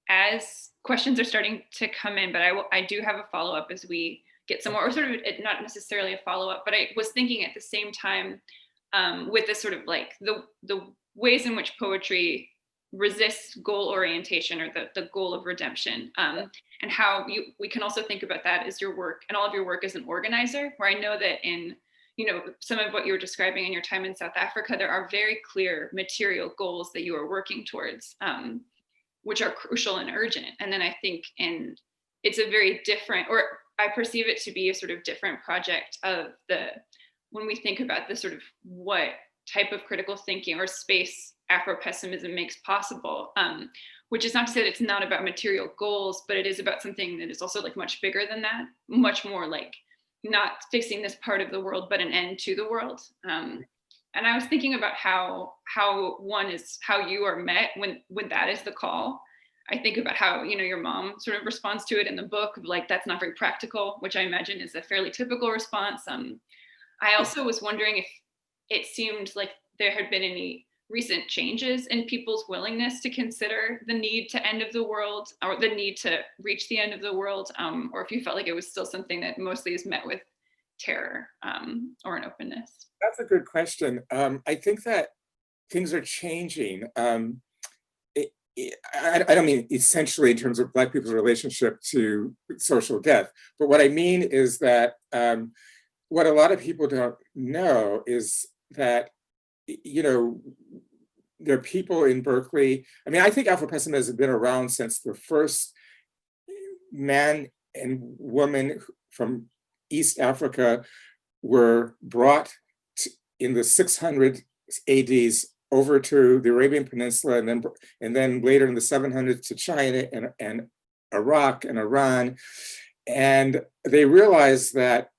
As questions are starting to come in, but I do have a follow up as we get some more, or sort of not necessarily a follow up, but I was thinking at the same time with this sort of like the ways in which poetry resists goal orientation or the goal of redemption, and how we can also think about that as your work and all of your work as an organizer, where I know that in some of what you were describing in your time in South Africa, there are very clear material goals that you are working towards, which are crucial and urgent. And then I think it's a very different, or I perceive it to be a sort of different project of when we think about the sort of what type of critical thinking or space Afropessimism makes possible, which is not to say that it's not about material goals, but it is about something that is also like much bigger than that, much more like not fixing this part of the world, but an end to the world. And I was thinking about how you are met when that is the call. I think about how your mom sort of responds to it in the book, like that's not very practical, which I imagine is a fairly typical response. I also was wondering if it seemed like there had been any recent changes in people's willingness to consider the need to end of the world, or the need to reach the end of the world, or if you felt like it was still something that mostly is met with terror or an openness. that's a good question. I think that things are changing. I don't mean essentially in terms of Black people's relationship to social death, but what I mean is that what a lot of people don't know is that, there are people in Berkeley. I mean, I think Afropessimism has been around since the first man and woman from East Africa were brought in the 600 ADs over to the Arabian Peninsula, and then later in the 700s to China and Iraq and Iran. And they realized that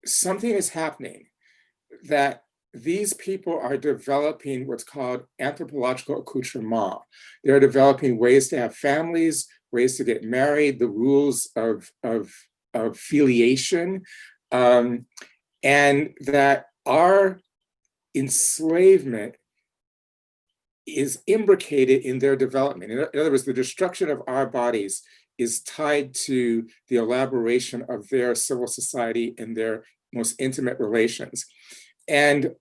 something is happening, that these people are developing what's called anthropological accoutrement. They're developing ways to have families, ways to get married, the rules of filiation, and that our enslavement is imbricated in their development. In other words, the destruction of our bodies is tied to the elaboration of their civil society and their most intimate relations. And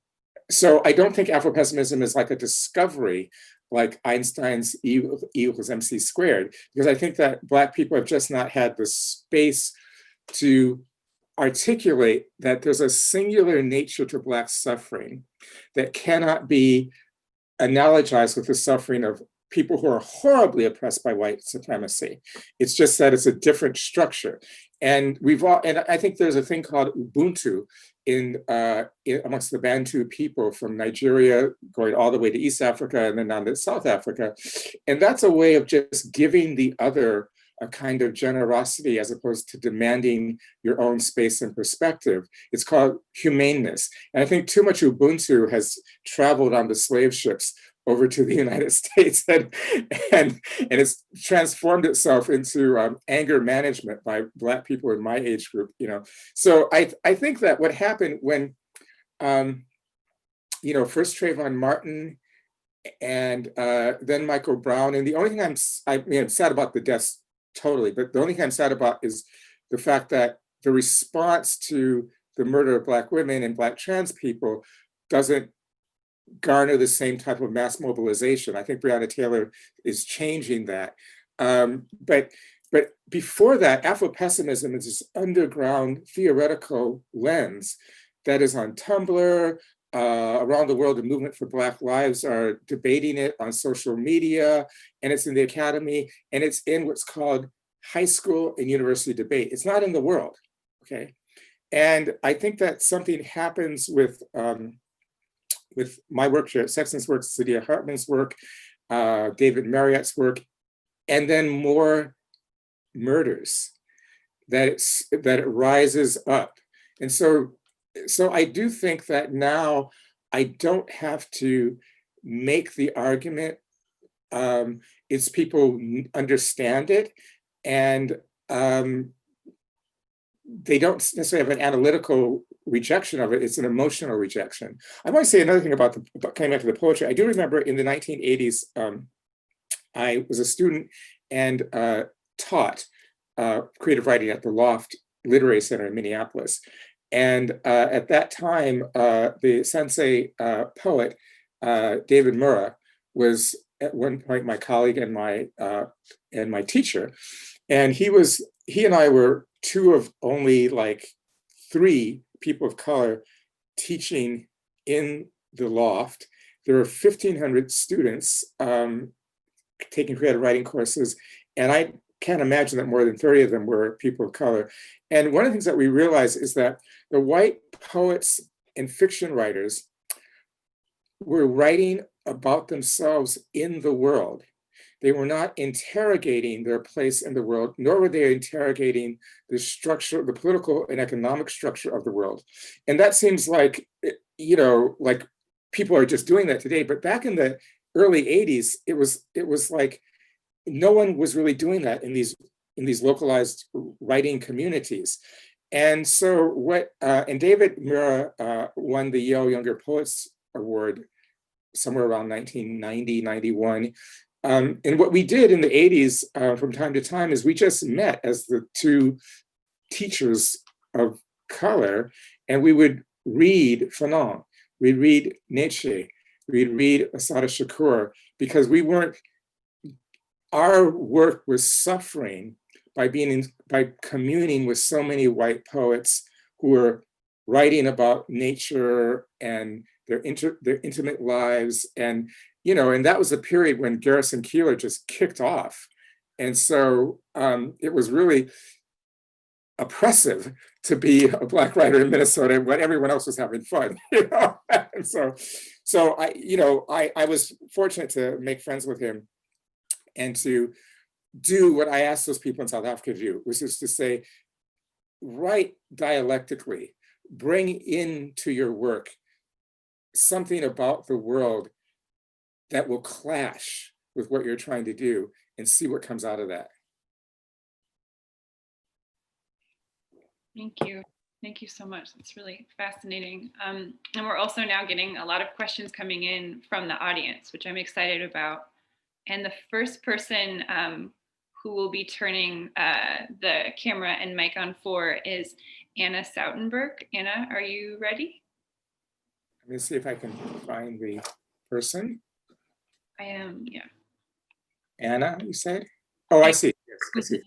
so I don't think Afropessimism is like a discovery like Einstein's E equals MC squared, because I think that Black people have just not had the space to articulate that there's a singular nature to Black suffering that cannot be analogized with the suffering of people who are horribly oppressed by white supremacy. It's just that it's a different structure. And I think there's a thing called Ubuntu amongst the Bantu people from Nigeria, going all the way to East Africa and then down to South Africa. And that's a way of just giving the other a kind of generosity as opposed to demanding your own space and perspective. It's called humaneness. And I think too much Ubuntu has traveled on the slave ships over to the United States, and it's transformed itself into anger management by Black people in my age group. So I think that what happened when first Trayvon Martin and then Michael Brown, and the only thing I'm sad about the deaths totally, but the only thing I'm sad about is the fact that the response to the murder of Black women and Black trans people doesn't garner the same type of mass mobilization. I think Breonna Taylor is changing that. But before that, Afropessimism is this underground theoretical lens that is on Tumblr. Around the world, the Movement for Black Lives are debating it on social media, and it's in the academy, and it's in what's called high school and university debate. It's not in the world, okay? And I think that something happens with my work, Sexton's work, Saidiya Hartman's work, David Marriott's work, and then more murders, that it rises up. And so I do think that now I don't have to make the argument. It's people understand it, and they don't necessarily have an analytical rejection of it. It's an emotional rejection. I want to say another thing about coming back to the poetry. I do remember in the 1980s, I was a student and taught creative writing at the Loft Literary Center in Minneapolis. And at that time, the sensei poet, David Murrah, was at one point my colleague and my teacher. And he and I were two of only like 3 people of color teaching in the Loft. There were 1,500 students taking creative writing courses, and I can't imagine that more than 30 of them were people of color. And one of the things that we realized is that the white poets and fiction writers were writing about themselves in the world. They were not interrogating their place in the world, nor were they interrogating the structure, the political and economic structure of the world. And that seems like, like people are just doing that today. But back in the early 80s, it was like no one was really doing that in these localized writing communities. And so and David Murrah won the Yale Younger Poets Award somewhere around 1990, 91. And what we did in the 80s from time to time is we just met as the 2 teachers of color, and we would read Fanon, we'd read Nietzsche, we'd read Assata Shakur, because our work was suffering by communing with so many white poets who were writing about nature and their intimate lives, and and that was a period when Garrison Keillor just kicked off, and so it was really oppressive to be a Black writer in Minnesota when everyone else was having fun, And so I was fortunate to make friends with him and to do what I asked those people in South Africa to do, which is to say, write dialectically, bring into your work something about the world that will clash with what you're trying to do, and see what comes out of that. Thank you. Thank you so much. That's really fascinating. And we're also now getting a lot of questions coming in from the audience, which I'm excited about. And the first person who will be turning the camera and mic on for is Anna Sautenberg. Anna, are you ready? Let me see if I can find the person. I am, yeah. Anna, you said? Oh, I see. Yes, I see.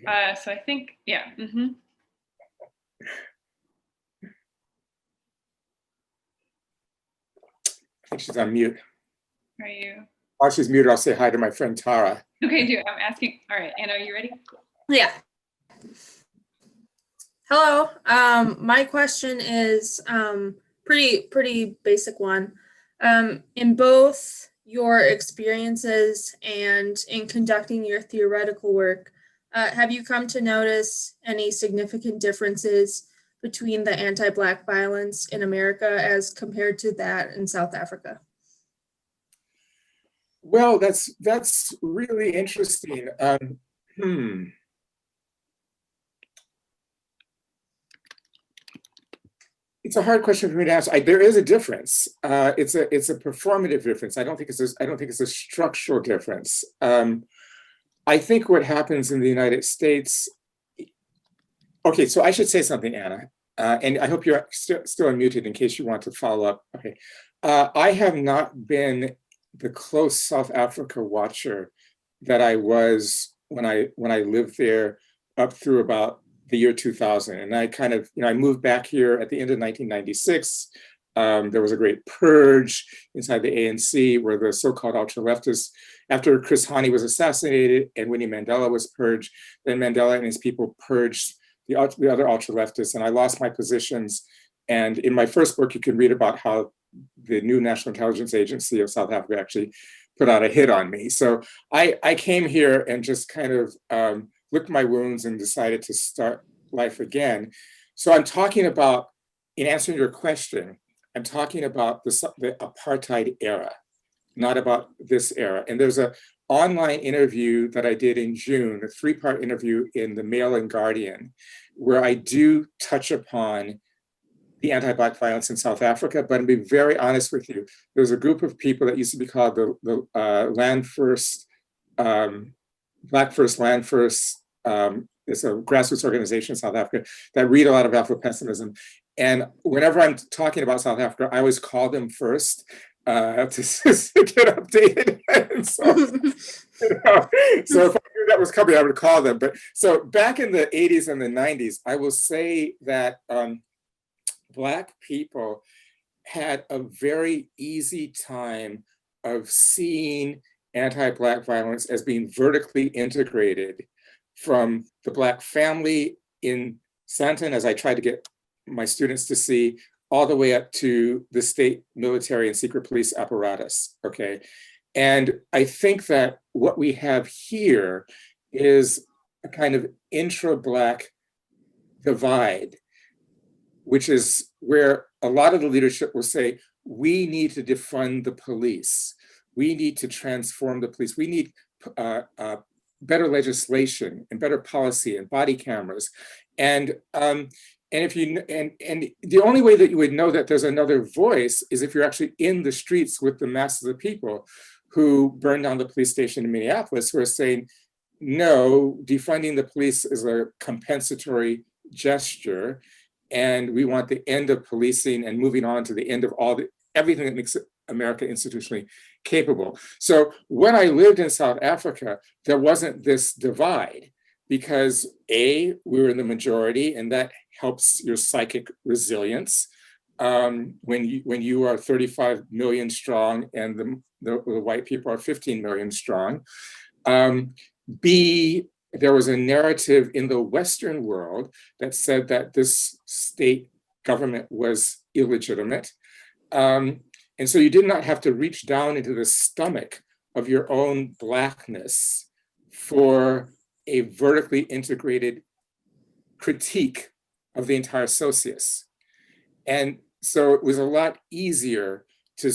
Okay. So I think, yeah. Mm-hmm. I think she's on mute. Are you? While she's muted, I'll say hi to my friend Tara. Okay, I'm asking. All right, Anna, are you ready? Yeah. Hello. My question is pretty basic one. In both your experiences and in conducting your theoretical work, have you come to notice any significant differences between the anti-Black violence in America as compared to that in South Africa? Well, that's really interesting. It's a hard question for me to answer. There is a difference. It's a performative difference. I don't think it's a structural difference. I think what happens in the United States. Okay, so I should say something, Anna, and I hope you're still unmuted in case you want to follow up. Okay, I have not been the close South Africa watcher that I was when I lived there up through about the year 2000. And I kind of, I moved back here at the end of 1996. There was a great purge inside the ANC where the so-called ultra-leftists, after Chris Hani was assassinated and Winnie Mandela was purged, then Mandela and his people purged the other ultra-leftists, and I lost my positions. And in my first book, you can read about how the new National Intelligence Agency of South Africa actually put out a hit on me. So I came here and just kind of licked my wounds and decided to start life again. So I'm talking about, in answering your question, I'm talking about the apartheid era, not about this era. And there's an online interview that I did in June, a 3-part interview in the Mail and Guardian, where I do touch upon the anti-Black violence in South Africa. But to be very honest with you, there's a group of people that used to be called the Land First, Black First, Land First. It's a grassroots organization in South Africa that read a lot of Afropessimism. And whenever I'm talking about South Africa, I always call them first to get updated. And so, so if I knew that was coming, I would call them. But so back in the 80s and the 90s, I will say that Black people had a very easy time of seeing anti-Black violence as being vertically integrated from the Black family in Sandton, as I tried to get my students to see, all the way up to the state military and secret police apparatus, okay? And I think that what we have here is a kind of intra-Black divide, which is where a lot of the leadership will say, we need to defund the police. We need to transform the police. We need better legislation and better policy and body cameras. And if you and the only way that you would know that there's another voice is if you're actually in the streets with the masses of people who burned down the police station in Minneapolis, who are saying, no, defunding the police is a compensatory gesture, and we want the end of policing and moving on to the end of everything that makes America institutionally capable. So when I lived in South Africa, there wasn't this divide because A, we were in the majority, and that helps your psychic resilience when you are 35 million strong and the white people are 15 million strong. B, there was a narrative in the Western world that said that this state government was illegitimate. And so you did not have to reach down into the stomach of your own Blackness for a vertically integrated critique of the entire socius. And so it was a lot easier to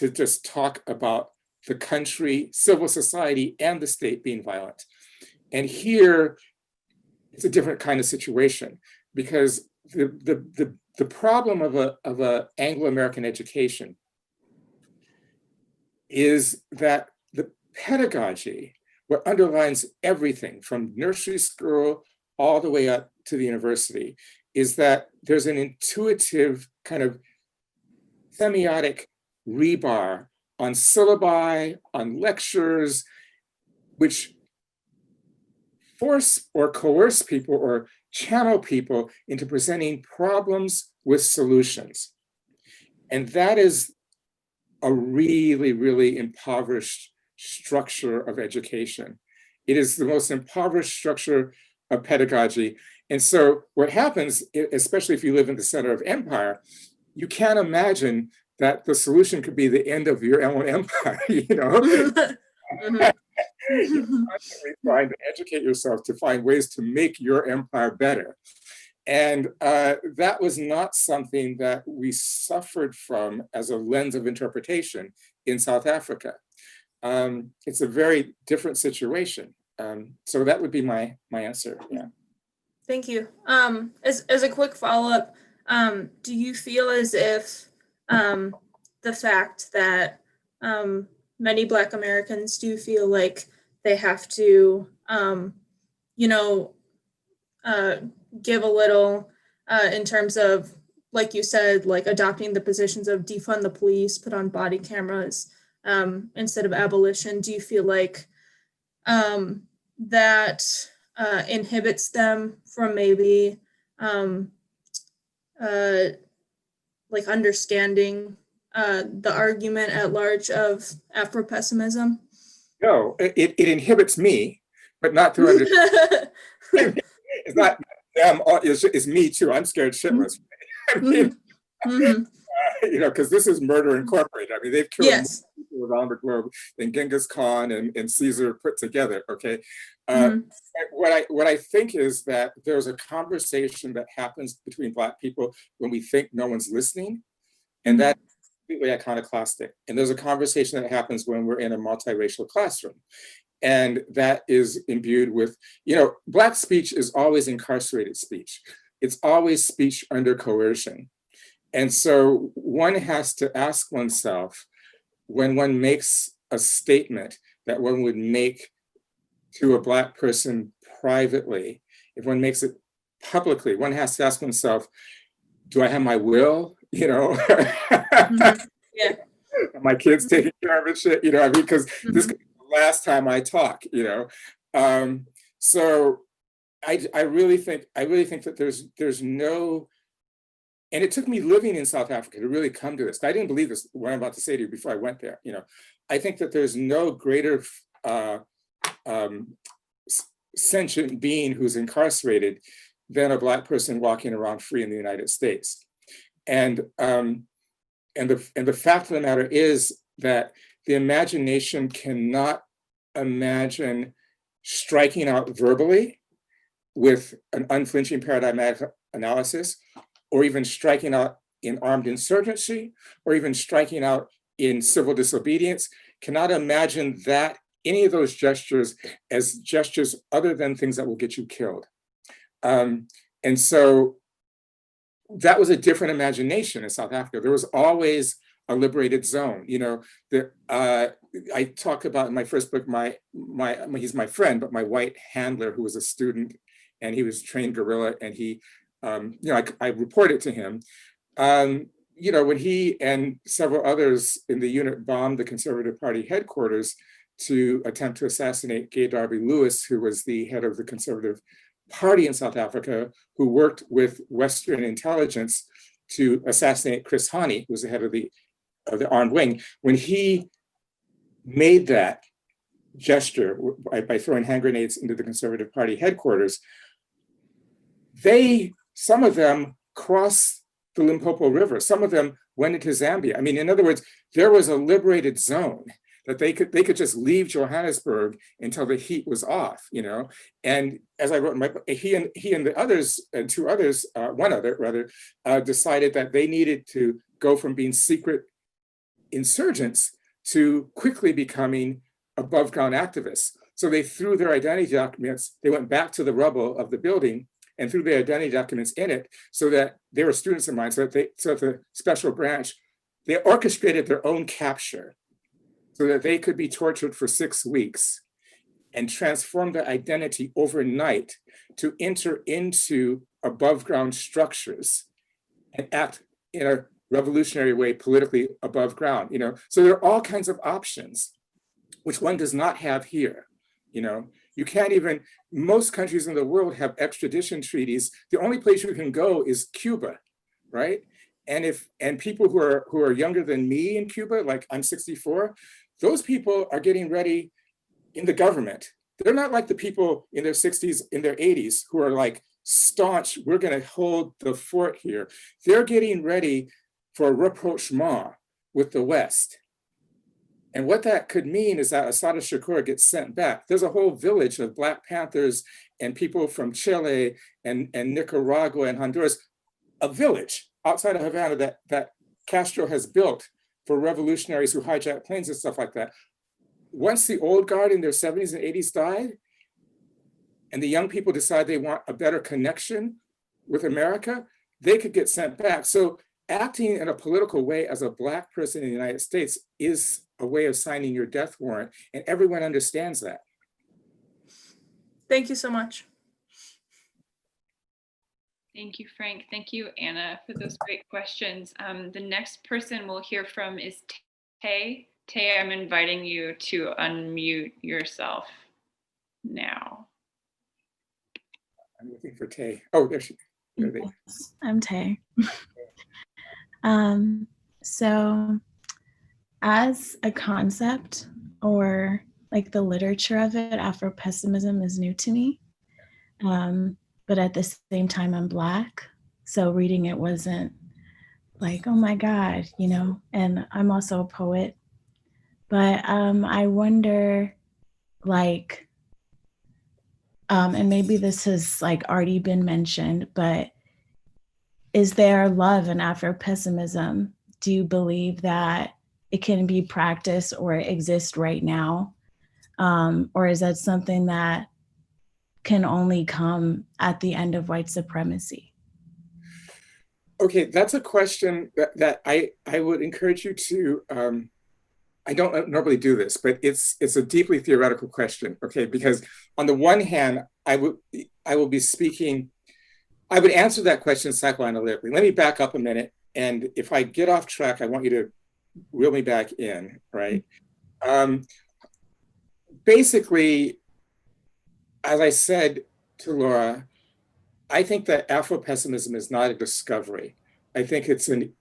just talk about the country, civil society, and the state being violent. And here, it's a different kind of situation because the problem of a Anglo-American education is that the pedagogy, what underlines everything from nursery school all the way up to the university, is that there's an intuitive kind of semiotic rebar on syllabi, on lectures, which force or coerce people or channel people into presenting problems with solutions. And that is a really, really impoverished structure of education. It is the most impoverished structure of pedagogy. And so what happens, especially if you live in the center of empire, you can't imagine that the solution could be the end of your own empire, you know? You're constantly trying to educate yourself to find ways to make your empire better. And that was not something that we suffered from as a lens of interpretation in South Africa. It's a very different situation. So that would be my answer, yeah. Thank you. As a quick follow-up, do you feel as if the fact that many Black Americans do feel like they have to, give a little in terms of, like you said, like adopting the positions of defund the police, put on body cameras instead of abolition? Do you feel like that inhibits them from maybe like understanding the argument at large of Afropessimism? No, it inhibits me, but not to understand. It's not them, it's me too. I'm scared shitless. I mean, because this is Murder Incorporated. I mean, they've killed more people around the globe than Genghis Khan and Caesar put together, okay? What I think is that there's a conversation that happens between Black people when we think no one's listening. And that's completely iconoclastic. And there's a conversation that happens when we're in a multiracial classroom. And that is imbued with, Black speech is always incarcerated speech. It's always speech under coercion. And so one has to ask oneself, when one makes a statement that one would make to a Black person privately, if one makes it publicly, one has to ask oneself, do I have my will? Yeah. My kids taking care of it, shit, because this could be the last time I talk, So I really think that there's no, and it took me living in South Africa to really come to this. I didn't believe this, what I'm about to say to you before I went there. I think that there's no greater sentient being who's incarcerated than a Black person walking around free in the United States. And the fact of the matter is that the imagination cannot imagine striking out verbally with an unflinching paradigmatic analysis, or even striking out in armed insurgency, or even striking out in civil disobedience, cannot imagine that any of those gestures as gestures other than things that will get you killed. And so that was a different imagination in South Africa. There was always a liberated zone. I talk about in my first book, he's my friend, but my white handler who was a student, and he was trained guerrilla, and he, I reported to him, when he and several others in the unit bombed the Conservative Party headquarters to attempt to assassinate Gay Darby Lewis, who was the head of the Conservative Party in South Africa, who worked with Western intelligence to assassinate Chris Hani, who was the head of the armed wing. When he made that gesture by throwing hand grenades into the Conservative Party headquarters, some of them crossed the Limpopo River. Some of them went into Zambia. I mean, in other words, there was a liberated zone that they could just leave Johannesburg until the heat was off, And as I wrote in my book, he and the others, and two others, one other rather, decided that they needed to go from being secret insurgents to quickly becoming above ground activists. So they threw their identity documents, they went back to the rubble of the building and threw their identity documents in it, so that they were students of mine, so that the special branch, they orchestrated their own capture so that they could be tortured for 6 weeks and transform their identity overnight to enter into above ground structures and act in a revolutionary way politically above ground. So there are all kinds of options, which one does not have here. You can't even, most countries in the world have extradition treaties. The only place you can go is Cuba, right? And people who are younger than me in Cuba, like I'm 64, those people are getting ready in the government. They're not like the people in their 60s, in their 80s, who are like staunch, we're gonna hold the fort here. They're getting ready for a rapprochement with the West. And what that could mean is that Assata Shakur gets sent back. There's a whole village of Black Panthers and people from Chile and Nicaragua and Honduras, a village outside of Havana that Castro has built for revolutionaries who hijack planes and stuff like that. Once the old guard in their 70s and 80s died, and the young people decide they want a better connection with America, they could get sent back. So acting in a political way as a Black person in the United States is a way of signing your death warrant, and everyone understands that. Thank you so much. Thank you, Frank. Thank you, Anna, for those great questions. The next person we'll hear from is Tay. Tay, I'm inviting you to unmute yourself now. I'm looking for Tay. Oh, there she is. Yes, I'm Tay. So as a concept, or like the literature of it, Afropessimism is new to me. But at the same time, I'm Black. So reading it wasn't like, oh my God, and I'm also a poet. But I wonder, like, and maybe this has like already been mentioned, but is there love in Afropessimism do you believe that it can be practiced or exist right now? Or is that something that can only come at the end of white supremacy? Okay, that's a question that I would encourage you to, I don't normally do this, but it's a deeply theoretical question, okay? Because on the one hand, I will be speaking, I would answer that question psychoanalytically. Let me back up a minute, and if I get off track, I want you to reel me back in, right? Basically, as I said to Laura, I think that Afropessimism is not a discovery. I think it's an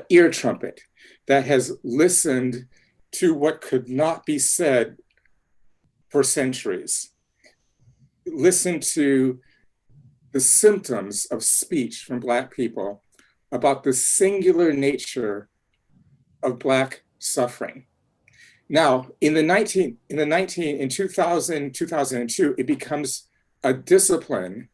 ear trumpet that has listened to what could not be said for centuries. Listened to the symptoms of speech from Black people about the singular nature of Black suffering. Now, in 2002, it becomes a discipline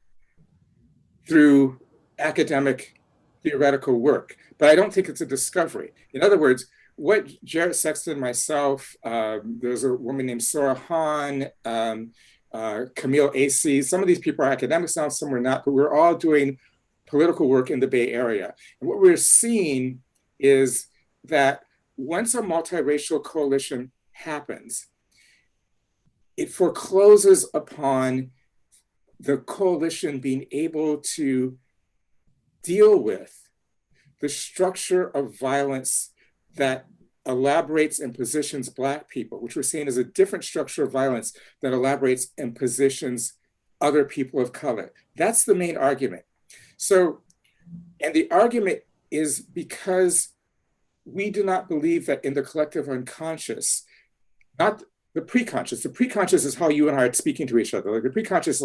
through academic theoretical work, but I don't think it's a discovery. In other words, what Jarrett Sexton, myself, there's a woman named Sora Han, Camille Acey, some of these people are academics now, some are not, but we're all doing political work in the Bay Area. And what we're seeing is that once a multiracial coalition happens, it forecloses upon the coalition being able to deal with the structure of violence that elaborates and positions Black people, which we're seeing as a different structure of violence that elaborates and positions other people of color. That's the main argument. So, and the argument is because we do not believe that in the collective unconscious, not the preconscious. The preconscious is how you and I are speaking to each other. Like the preconscious is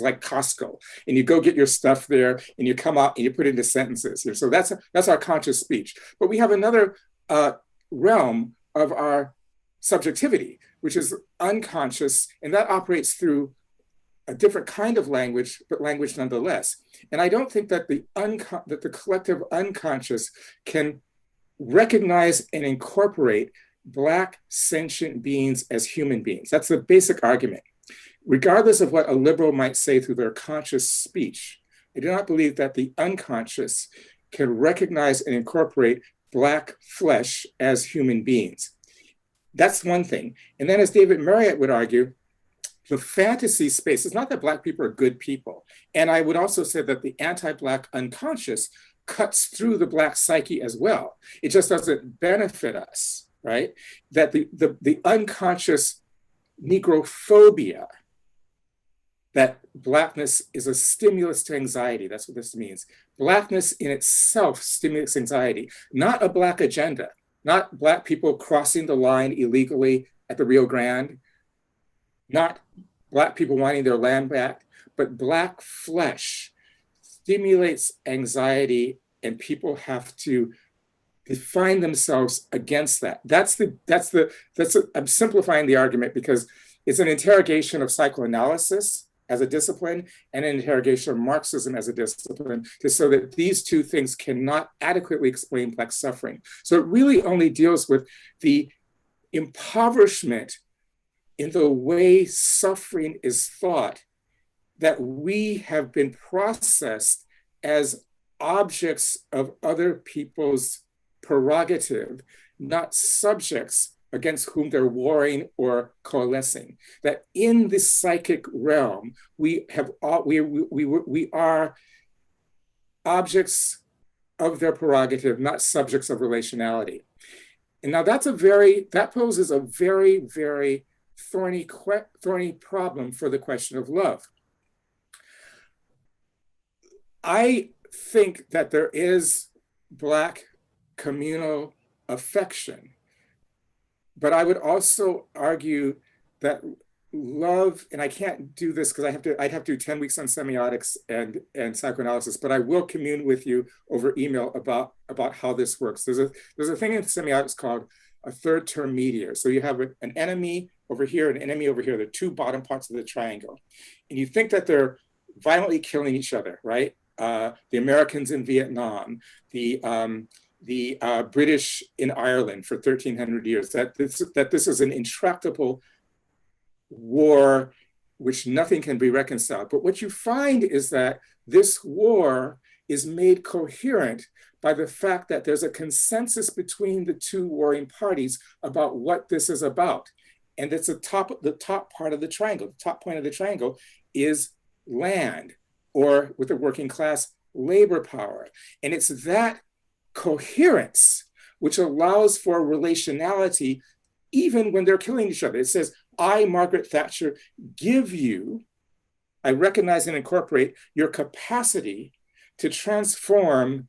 like Costco, and you go get your stuff there, and you come out and you put it into sentences. So that's our conscious speech. But we have another realm of our subjectivity, which is unconscious, and that operates through a different kind of language, but language nonetheless. And I don't think that the collective unconscious can recognize and incorporate Black sentient beings as human beings. That's the basic argument. Regardless of what a liberal might say through their conscious speech, I do not believe that the unconscious can recognize and incorporate Black flesh as human beings. That's one thing. And then as David Marriott would argue, the fantasy space, it's not that Black people are good people. And I would also say that the anti-Black unconscious cuts through the Black psyche as well. It just doesn't benefit us, right? That the unconscious Negrophobia, that Blackness is a stimulus to anxiety. That's what this means. Blackness in itself stimulates anxiety, not a Black agenda, not Black people crossing the line illegally at the Rio Grande, not Black people wanting their land back, but Black flesh stimulates anxiety, and people have to define themselves against that. I'm simplifying the argument because it's an interrogation of psychoanalysis as a discipline and an interrogation of Marxism as a discipline, so that these two things cannot adequately explain Black suffering. So it really only deals with the impoverishment in the way suffering is thought, that we have been processed as objects of other people's prerogative, not subjects against whom they're warring or coalescing. That in this psychic realm, we are objects of their prerogative, not subjects of relationality. And now that poses a very, very thorny problem for the question of love. I think that there is Black communal affection, but I would also argue that love, and I can't do this because I'd have to do 10 weeks on semiotics and psychoanalysis, but I will commune with you over email about how this works. There's a thing in semiotics called a third term mediator. So you have an enemy over here, an enemy over here, the two bottom parts of the triangle. And you think that they're violently killing each other, right? The Americans in Vietnam, the the British in Ireland for 1,300 years, that this is an intractable war which nothing can be reconciled. But what you find is that this war is made coherent by the fact that there's a consensus between the two warring parties about what this is about. And it's the top part of the triangle. The top point of the triangle is land, or with the working class, labor power. And it's that coherence which allows for relationality even when they're killing each other. It says, I, Margaret Thatcher, give you, I recognize and incorporate your capacity to transform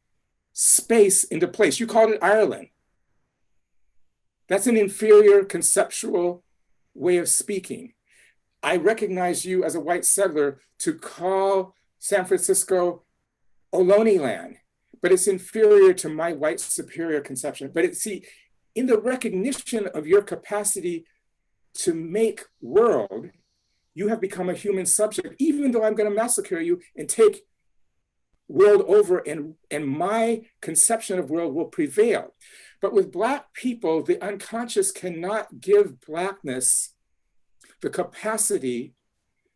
space into place. You called it Ireland. That's an inferior conceptual way of speaking. I recognize you as a white settler to call San Francisco Ohlone land, but it's inferior to my white superior conception. But in the recognition of your capacity to make world, you have become a human subject, even though I'm going to massacre you and take world over, and my conception of world will prevail. But with Black people, the unconscious cannot give Blackness the capacity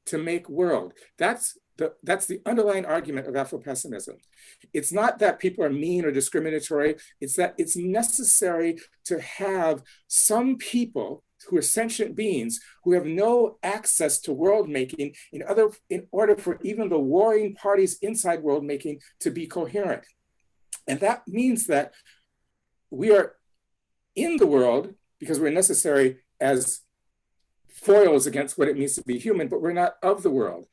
to make world. That's the underlying argument of Afropessimism. It's not that people are mean or discriminatory, it's that it's necessary to have some people who are sentient beings who have no access to world making in order for even the warring parties inside world making to be coherent. And that means that we are in the world because we're necessary as foils against what it means to be human, but we're not of the world.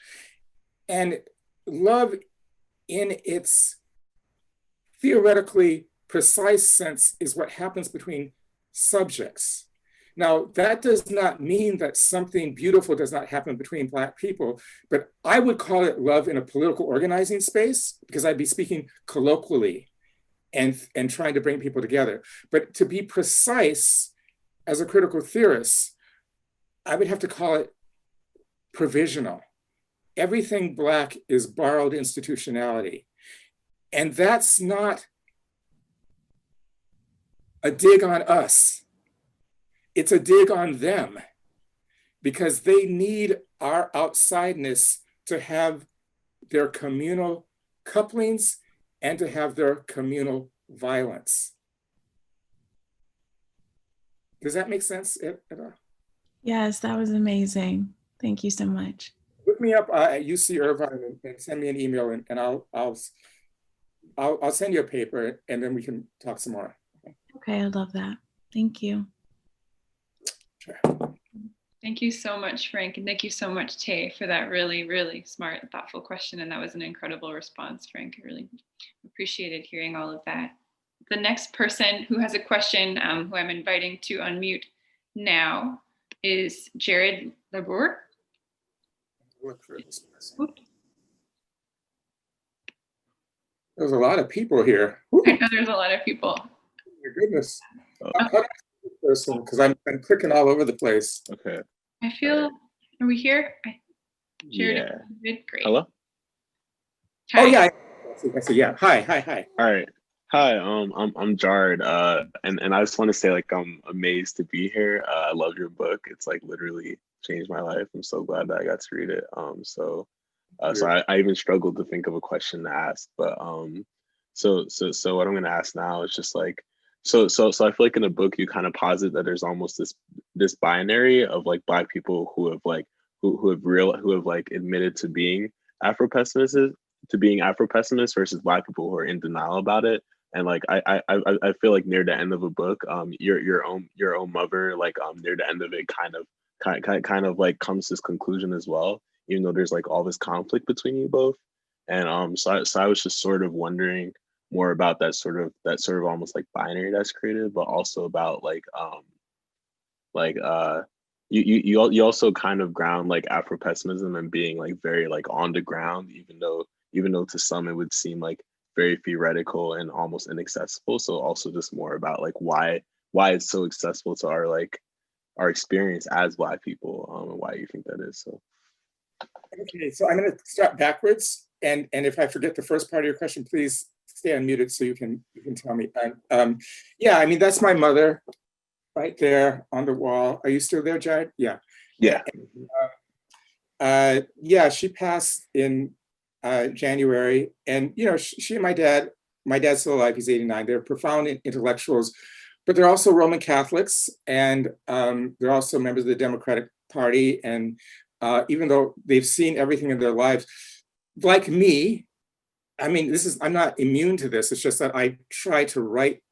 And love in its theoretically precise sense is what happens between subjects. Now, that does not mean that something beautiful does not happen between Black people, but I would call it love in a political organizing space because I'd be speaking colloquially and trying to bring people together. But to be precise as a critical theorist, I would have to call it provisional. Everything Black is borrowed institutionality. And that's not a dig on us. It's a dig on them because they need our outsideness to have their communal couplings and to have their communal violence. Does that make sense at all? Yes, that was amazing. Thank you so much. Look me up at UC Irvine and send me an email, and I'll send you a paper, and then we can talk some more. Okay, I love that. Thank you. Sure. Thank you so much, Frank. And thank you so much, Tay, for that really, really smart, thoughtful question. And that was an incredible response, Frank. I really appreciated hearing all of that. The next person who has a question, who I'm inviting to unmute now, is Jared Labour. Look for this person. There's a lot of people here. I know there's a lot of people. Oh my goodness. Person, because I'm clicking all over the place. Okay. I feel, are we here? Jared, Yeah. good, great. Hello? Hi. Oh yeah, I see. Yeah. Hi. All right. Hi, I'm Jared, and I just want to say, like, I'm amazed to be here. I love your book. It's like literally changed my life. I'm so glad that I got to read it. So I even struggled to think of a question to ask, but so what I'm gonna ask now is just like, so I feel like in the book you kind of posit that there's almost this binary of like Black people who have like who have like admitted to being Afropessimists versus Black people who are in denial about it. And like I feel like near the end of a book, your own mother, like near the end of it kind of like comes to this conclusion as well, even though there's like all this conflict between you both. And so I was just sort of wondering more about that sort of almost like binary that's created, but also about you also kind of ground like Afropessimism and being like very like on the ground, even though to some it would seem like very theoretical and almost inaccessible. So also just more about like why it's so accessible to our experience as Black people, and why you think that is. So Okay, so I'm going to start backwards, and if I forget the first part of your question, please stay unmuted so you can tell me. Yeah, I mean, that's my mother right there on the wall. Are you still there, Jared? Yeah. Yeah. Yeah, she passed in January, and she and my dad's still alive. He's 89. They're profound intellectuals, but they're also Roman Catholics, and they're also members of the Democratic Party. And even though they've seen everything in their lives, like me, I mean, I'm not immune to this. It's just that I try to write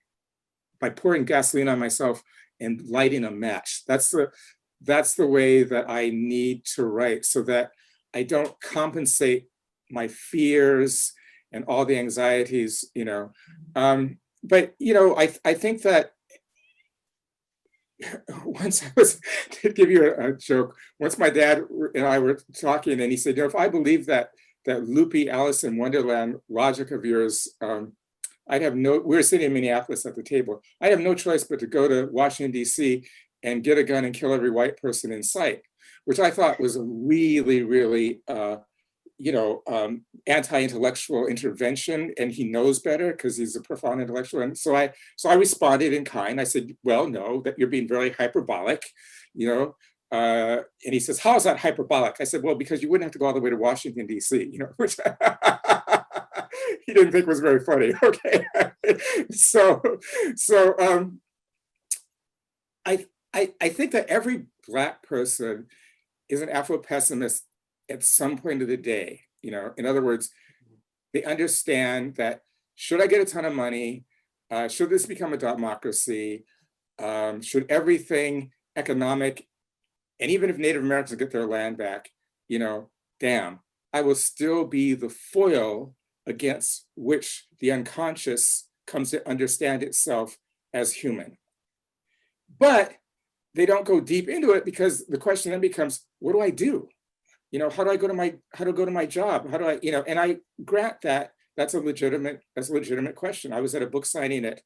by pouring gasoline on myself and lighting a match. That's the way that I need to write, so that I don't compensate my fears and all the anxieties, But I think that once I was, to give you a joke, once my dad and I were talking, and he said, if I believe that loopy Alice in Wonderland logic of yours, we were sitting in Minneapolis at the table. I have no choice but to go to Washington, D.C. and get a gun and kill every white person in sight, which I thought was a really, really, anti-intellectual intervention, and he knows better because he's a profound intellectual. And so I responded in kind. I said, well, no, that you're being very hyperbolic, and he says, how is that hyperbolic? I said, well, because you wouldn't have to go all the way to Washington, D.C., which he didn't think was very funny. Okay. So I think that every Black person is an Afro-pessimist at some point of the day. In other words, they understand that, should I get a ton of money? Should this become a democracy? Should everything economic, and even if Native Americans get their land back, damn, I will still be the foil against which the unconscious comes to understand itself as human. But they don't go deep into it, because the question then becomes, what do I do? How do I go to my job? How do I, and I grant that that's a legitimate question. I was at a book signing at,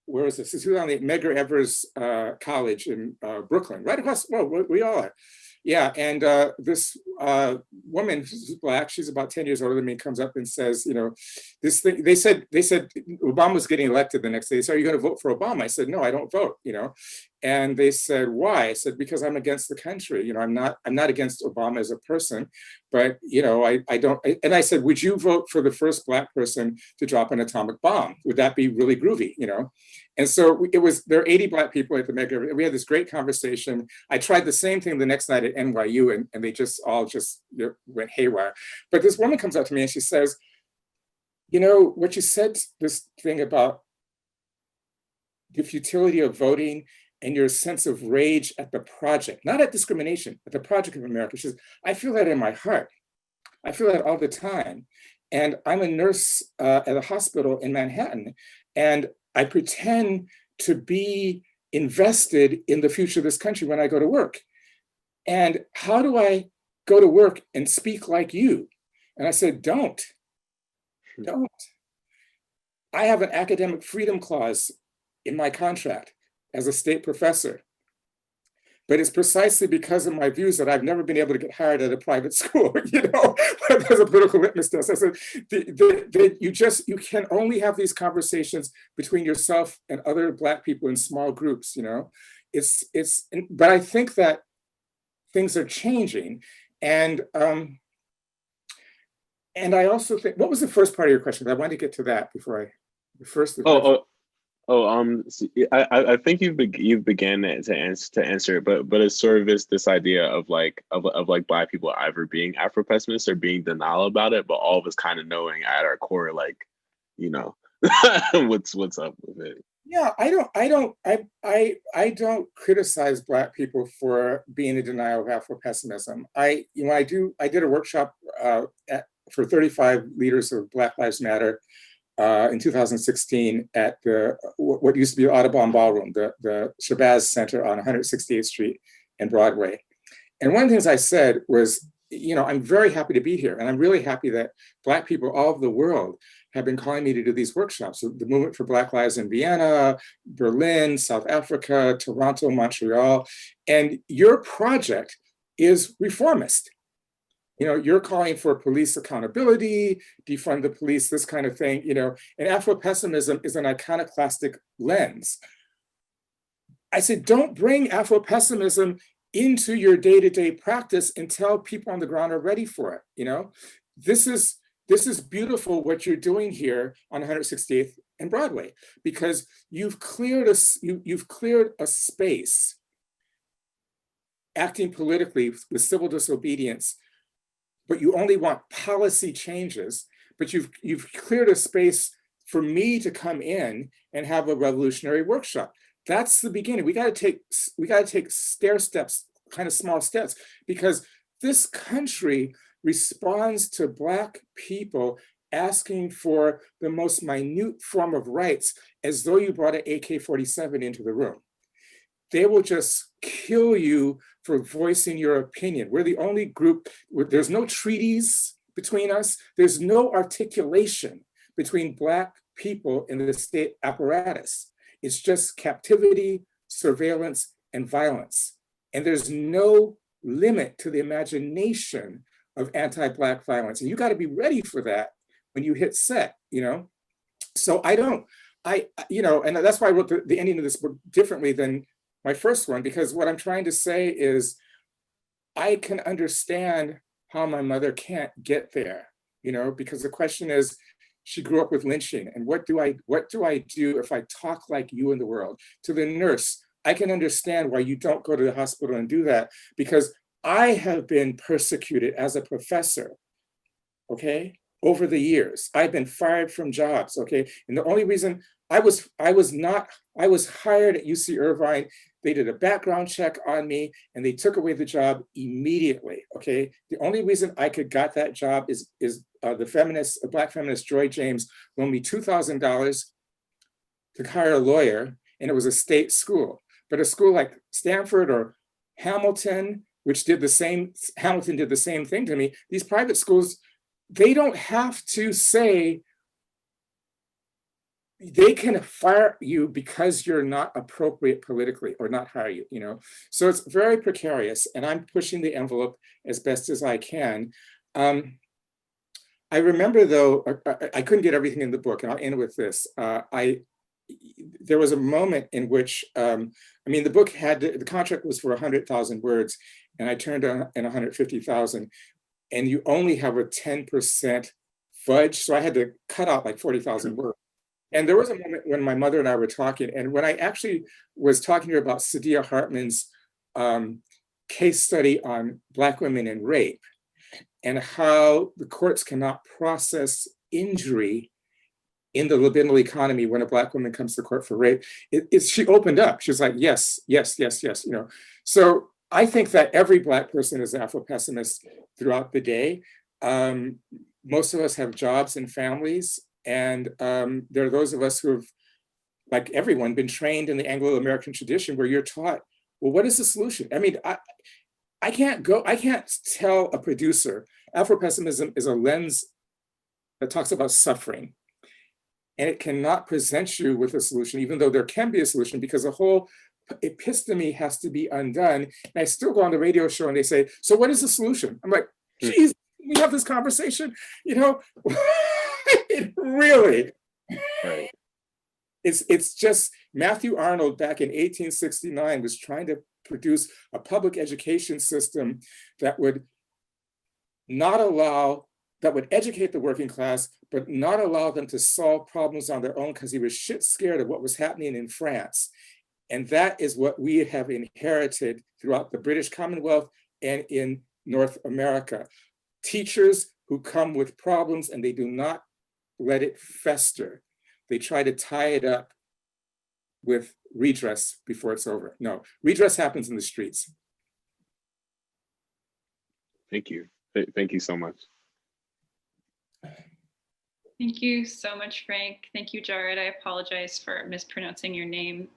where was this? This was on the Medgar Evers College in Brooklyn, right across, well, we all are. Yeah, and this woman who's Black, she's about 10 years older than me, comes up and says, this thing, they said Obama was getting elected the next day. So are you going to vote for Obama? I said, no, I don't vote, And they said, why? I said, because I'm against the country. I'm not against Obama as a person, but I don't. And I said, would you vote for the first Black person to drop an atomic bomb? Would that be really groovy? And so there are 80 Black people at the Medgar. We had this great conversation. I tried the same thing the next night at NYU, and they all went haywire. But this woman comes up to me and she says, what you said, this thing about the futility of voting and your sense of rage at the project, not at discrimination, at the project of America. She says, I feel that in my heart. I feel that all the time. And I'm a nurse at a hospital in Manhattan, and I pretend to be invested in the future of this country when I go to work. And how do I go to work and speak like you? And I said, don't. I have an academic freedom clause in my contract as a state professor. But it's precisely because of my views that I've never been able to get hired at a private school, There's a political litmus test. I said, you can only have these conversations between yourself and other Black people in small groups, but I think that things are changing. And I also think, what was the first part of your question? I wanted to get to that before I think you've began to answer it, but it's sort of this idea of like Black people either being Afro-pessimists or being denial about it, but all of us kind of knowing at our core, what's up with it. Yeah, I don't criticize Black people for being in denial of Afro-pessimism. I did a workshop for 35 leaders of Black Lives Matter in 2016 at what used to be Audubon Ballroom, the Shabazz Center on 168th Street and Broadway. And one of the things I said was, I'm very happy to be here. And I'm really happy that Black people all over the world have been calling me to do these workshops. So the Movement for Black Lives in Vienna, Berlin, South Africa, Toronto, Montreal. And your project is reformist. You're calling for police accountability, defund the police, this kind of thing, and Afropessimism is an iconoclastic lens. I said, don't bring Afropessimism into your day-to-day practice until people on the ground are ready for it. This is beautiful what you're doing here on 168th and Broadway, because you've cleared a space acting politically with civil disobedience, but you only want policy changes, but you've cleared a space for me to come in and have a revolutionary workshop. That's the beginning. We got to take stair steps, kind of small steps, because this country responds to Black people asking for the most minute form of rights as though you brought an AK-47 into the room. They will just kill you for voicing your opinion. We're the only group where there's no treaties between us. There's no articulation between Black people in the state apparatus. It's just captivity, surveillance, and violence. And there's no limit to the imagination of anti-Black violence. And you got to be ready for that when you hit set, So and that's why I wrote the ending of this book differently than my first one, because what I'm trying to say is I can understand how my mother can't get there, because the question is, she grew up with lynching, and what do I do if I talk like you in the world? To the nurse, I can understand why you don't go to the hospital and do that, because I have been persecuted as a professor, okay, over the years. I've been fired from jobs, okay? And the only reason I was hired at UC Irvine. They did a background check on me and they took away the job immediately, okay? The only reason I got that job is the Black feminist Joy James loaned me $2,000 to hire a lawyer, and it was a state school. But a school like Stanford or Hamilton, Hamilton did the same thing to me. These private schools, they don't have to say, they can fire you because you're not appropriate politically or not hire you, So it's very precarious, and I'm pushing the envelope as best as I can. I remember, though, I couldn't get everything in the book, and I'll end with this. There was a moment in which, the book the contract was for 100,000 words, and I turned in 150,000, and you only have a 10% fudge, so I had to cut out like 40,000 words. And there was a moment when my mother and I were talking, and when I actually was talking to her about Saidiya Hartman's case study on Black women and rape, and how the courts cannot process injury in the libidinal economy when a Black woman comes to court for rape, she opened up. She was like, yes, yes, yes, yes. So I think that every Black person is an Afropessimist throughout the day. Most of us have jobs and families. And there are those of us who have, like everyone, been trained in the Anglo-American tradition where you're taught, well, what is the solution? I can't tell a producer, Afropessimism is a lens that talks about suffering. And it cannot present you with a solution, even though there can be a solution, because the whole episteme has to be undone. And I still go on the radio show and they say, so what is the solution? I'm like, geez, we have this conversation, It really, right. It's just Matthew Arnold back in 1869 was trying to produce a public education system that would educate the working class, but not allow them to solve problems on their own, because he was shit scared of what was happening in France. And that is what we have inherited throughout the British Commonwealth and in North America. Teachers who come with problems and they do not let it fester. They try to tie it up with redress before it's over. No, redress happens in the streets. Thank you. Thank you so much. Thank you so much, Frank. Thank you, Jared. I apologize for mispronouncing your name.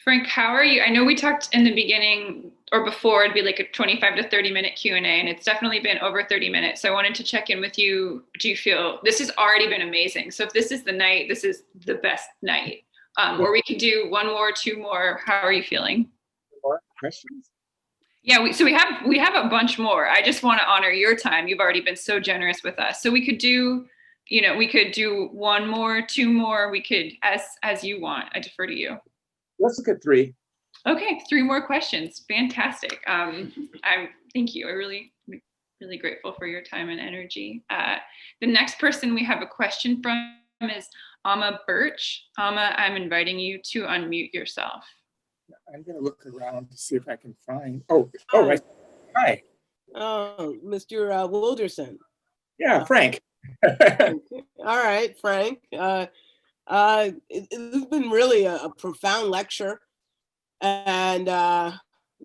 Frank, how are you? I know we talked in the beginning or before, it'd be like a 25 to 30 minute Q&A, and it's definitely been over 30 minutes. So I wanted to check in with you. Do you feel this has already been amazing? So if this is the night, this is the best night. Or we could do one more, two more. How are you feeling? More questions? Yeah, so we have a bunch more. I just want to honor your time. You've already been so generous with us. So we could do, we could do one more, two more. We could, as you want. I defer to you. Let's look at 3. Okay, 3 more questions. Fantastic. Thank you. I really grateful for your time and energy. The next person we have a question from is Amma Birch. Amma, I'm inviting you to unmute yourself. I'm going to look around to see if I can find. Right. Hi. Oh, Mr. Wilderson. Yeah, Frank. All right, Frank. It's been really a profound lecture, and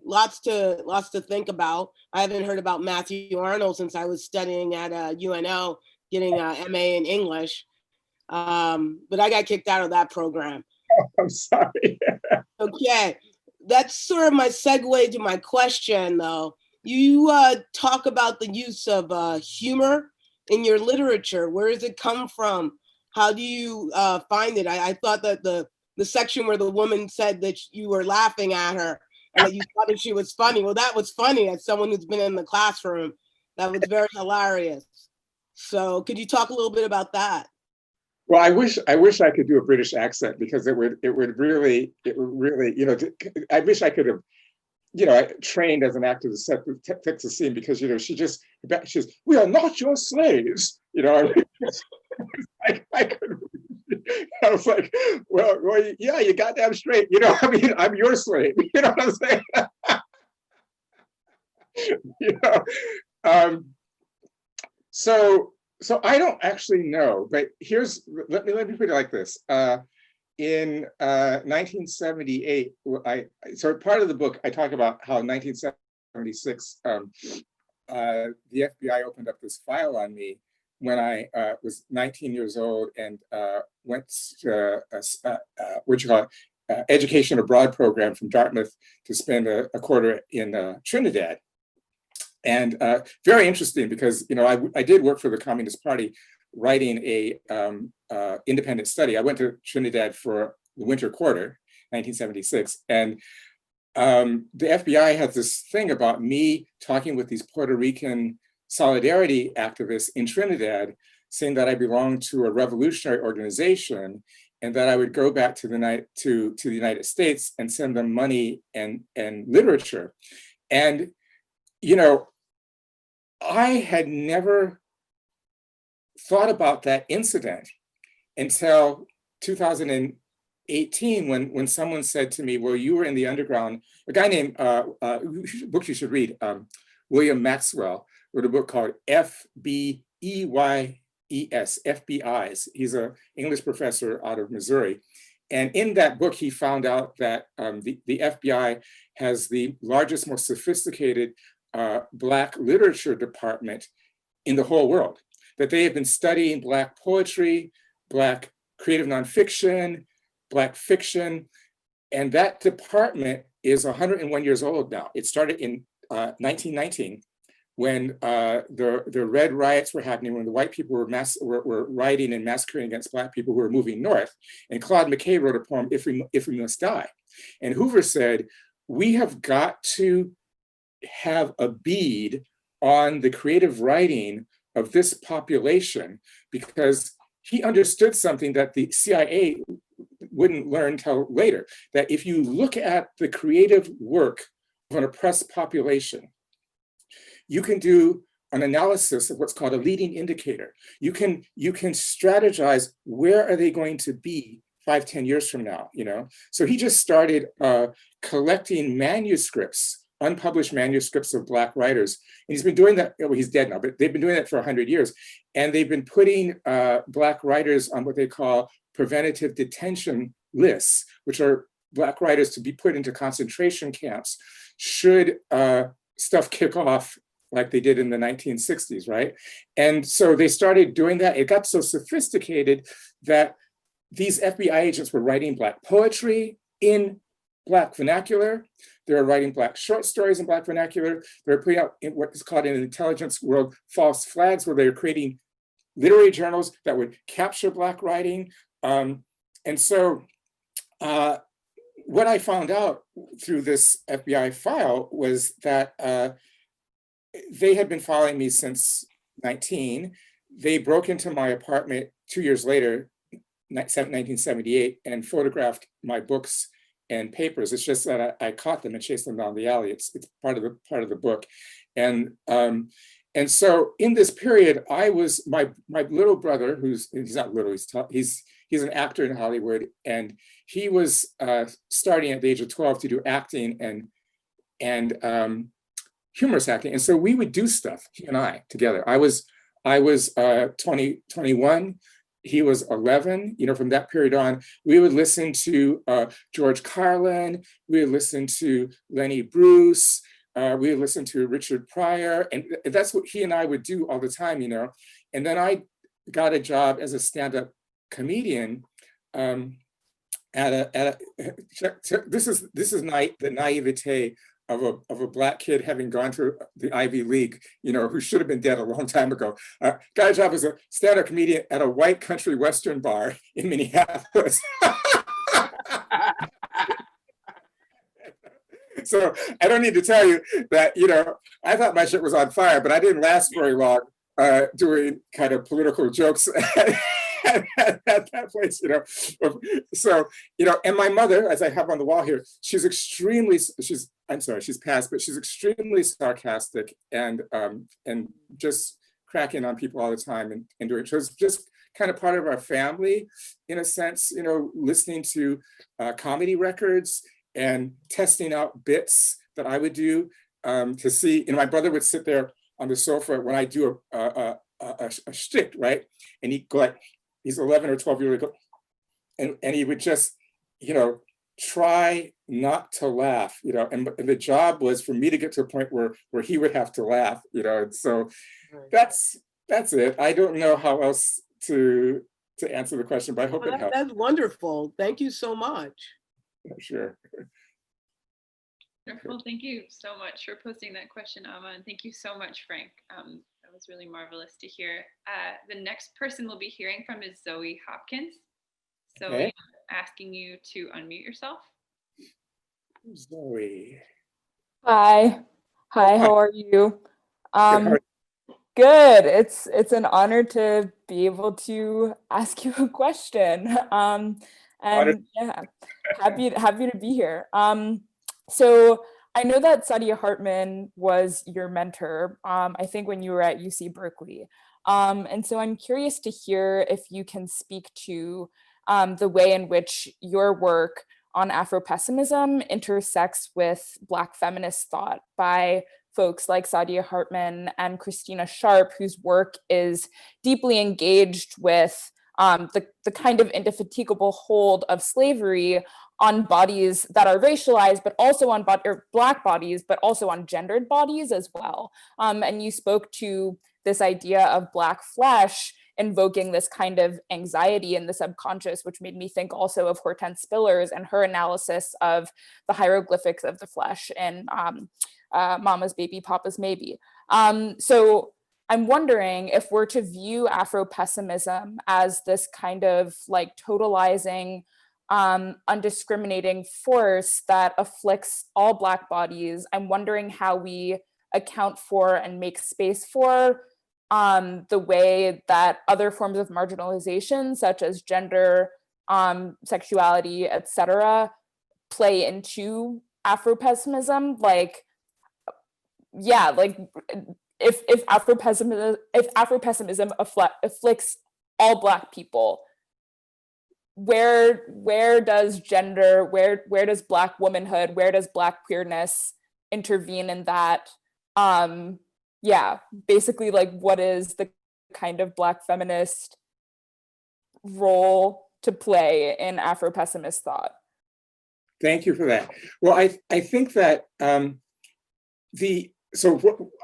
lots to think about. I haven't heard about Matthew Arnold since I was studying at UNL, getting a MA in English, but I got kicked out of that program. Oh, I'm sorry. Okay, that's sort of my segue to my question, though. You talk about the use of humor in your literature. Where does it come from? How do you find it? I thought that the section where the woman said that you were laughing at her and that you thought that she was funny. Well, that was funny as someone who's been in the classroom. That was very hilarious. So could you talk a little bit about that? Well, I wish I could do a British accent, because it would really, I wish I could have, I trained as an actor to fix the scene, because, she's, we are not your slaves, I could, I was like, well, yeah, you goddamn straight, I'm your slave, you know what I'm saying? So I don't actually know, but let me put it like this. In 1978, so part of the book, I talk about how in 1976, the FBI opened up this file on me when I was 19 years old and went to education abroad program from Dartmouth to spend a quarter in Trinidad. And very interesting, because I did work for the Communist Party, writing a independent study. I went to Trinidad for the winter quarter, 1976, and the FBI had this thing about me talking with these Puerto Rican solidarity activists in Trinidad, saying that I belonged to a revolutionary organization and that I would go back to the United States and send them money and literature. And I had never thought about that incident until 2018, when someone said to me, well, you were in the underground. A guy named, book you should read, William Maxwell, wrote a book called FBEYES, FBIs. He's an English professor out of Missouri. And in that book, he found out that the FBI has the largest, most sophisticated Black literature department in the whole world, that they have been studying Black poetry, Black creative nonfiction, Black fiction, and that department is 101 years old now. It started in 1919 when the Red Riots were happening, when the white people were rioting and massacring against Black people who were moving north. And Claude McKay wrote a poem, If We Must Die. And Hoover said, we have got to have a bead on the creative writing of this population, because he understood something that the CIA wouldn't learn till later, that if you look at the creative work of an oppressed population, you can do an analysis of what's called a leading indicator. You can strategize, where are they going to be 5-10 years from now, So he just started collecting manuscripts, unpublished manuscripts of Black writers. And he's been doing that, well, he's dead now, but they've been doing that for 100 years. And they've been putting Black writers on what they call preventative detention lists, which are Black writers to be put into concentration camps should stuff kick off like they did in the 1960s, right? And so they started doing that. It got so sophisticated that these FBI agents were writing Black poetry in Black vernacular. They were writing Black short stories in Black vernacular. They were putting out in what is called in the intelligence world false flags, where they were creating literary journals that would capture Black writing. And so what I found out through this FBI file was that they had been following me since 19. They broke into my apartment 2 years later, 1978, and photographed my books and papers. It's just that I caught them and chased them down the alley. It's part of the book, and so in this period, I was my little brother, he's not little, he's an actor in Hollywood, and he was starting at the age of 12 to do acting and humorous acting, and so we would do stuff, he and I together. I was 21. He was 11. From that period on, we would listen to George Carlin. We would listen to Lenny Bruce. We would listen to Richard Pryor. And that's what he and I would do all the time, And then I got a job as a stand-up comedian this is the naivete of a Black kid having gone to the Ivy League, who should have been dead a long time ago. Got a job as a stand-up comedian at a white country western bar in Minneapolis. So I don't need to tell you that, I thought my shit was on fire, but I didn't last very long doing kind of political jokes at that place, So, and my mother, as I have on the wall here, she's passed, but she's extremely sarcastic and just cracking on people all the time and doing, so it's just kind of part of our family in a sense, listening to comedy records and testing out bits that I would do to see, my brother would sit there on the sofa when I do a shtick, right? And he'd go like, he's 11 or 12 years old, and he would just, try not to laugh, and the job was for me to get to a point where he would have to laugh, and so that's it. I don't know how else to answer the question, but I hope it helps. That's wonderful. Thank you so much. Sure. Wonderful. Thank you so much for posting that question, Amma, and thank you so much, Frank. That was really marvelous to hear. The next person we'll be hearing from is Zoe Hopkins. So Okay. I'm asking you to unmute yourself. Zoe. Hi, how are you? Good. Good. It's an honor to be able to ask you a question. And yeah, happy to be here. So I know that Saidiya Hartman was your mentor, I think when you were at UC Berkeley. And so I'm curious to hear if you can speak to the way in which your work on Afropessimism intersects with Black feminist thought by folks like Saidiya Hartman and Christina Sharp, whose work is deeply engaged with the kind of indefatigable hold of slavery on bodies that are racialized, but also on Black bodies, but also on gendered bodies as well. And you spoke to this idea of Black flesh invoking this kind of anxiety in the subconscious, which made me think also of Hortense Spillers and her analysis of the hieroglyphics of the flesh in Mama's Baby, Papa's Maybe. So I'm wondering if we're to view Afropessimism as this kind of like totalizing, undiscriminating force that afflicts all Black bodies, I'm wondering how we account for and make space for the way that other forms of marginalization, such as gender, sexuality, etc., play into Afropessimism. Like, yeah, like if Afropessimism afflicts all Black people, where does gender, where does Black womanhood, where does Black queerness intervene in that? Yeah, basically, like, what is the kind of Black feminist role to play in Afropessimist thought? Thank you for that. Well, I think that I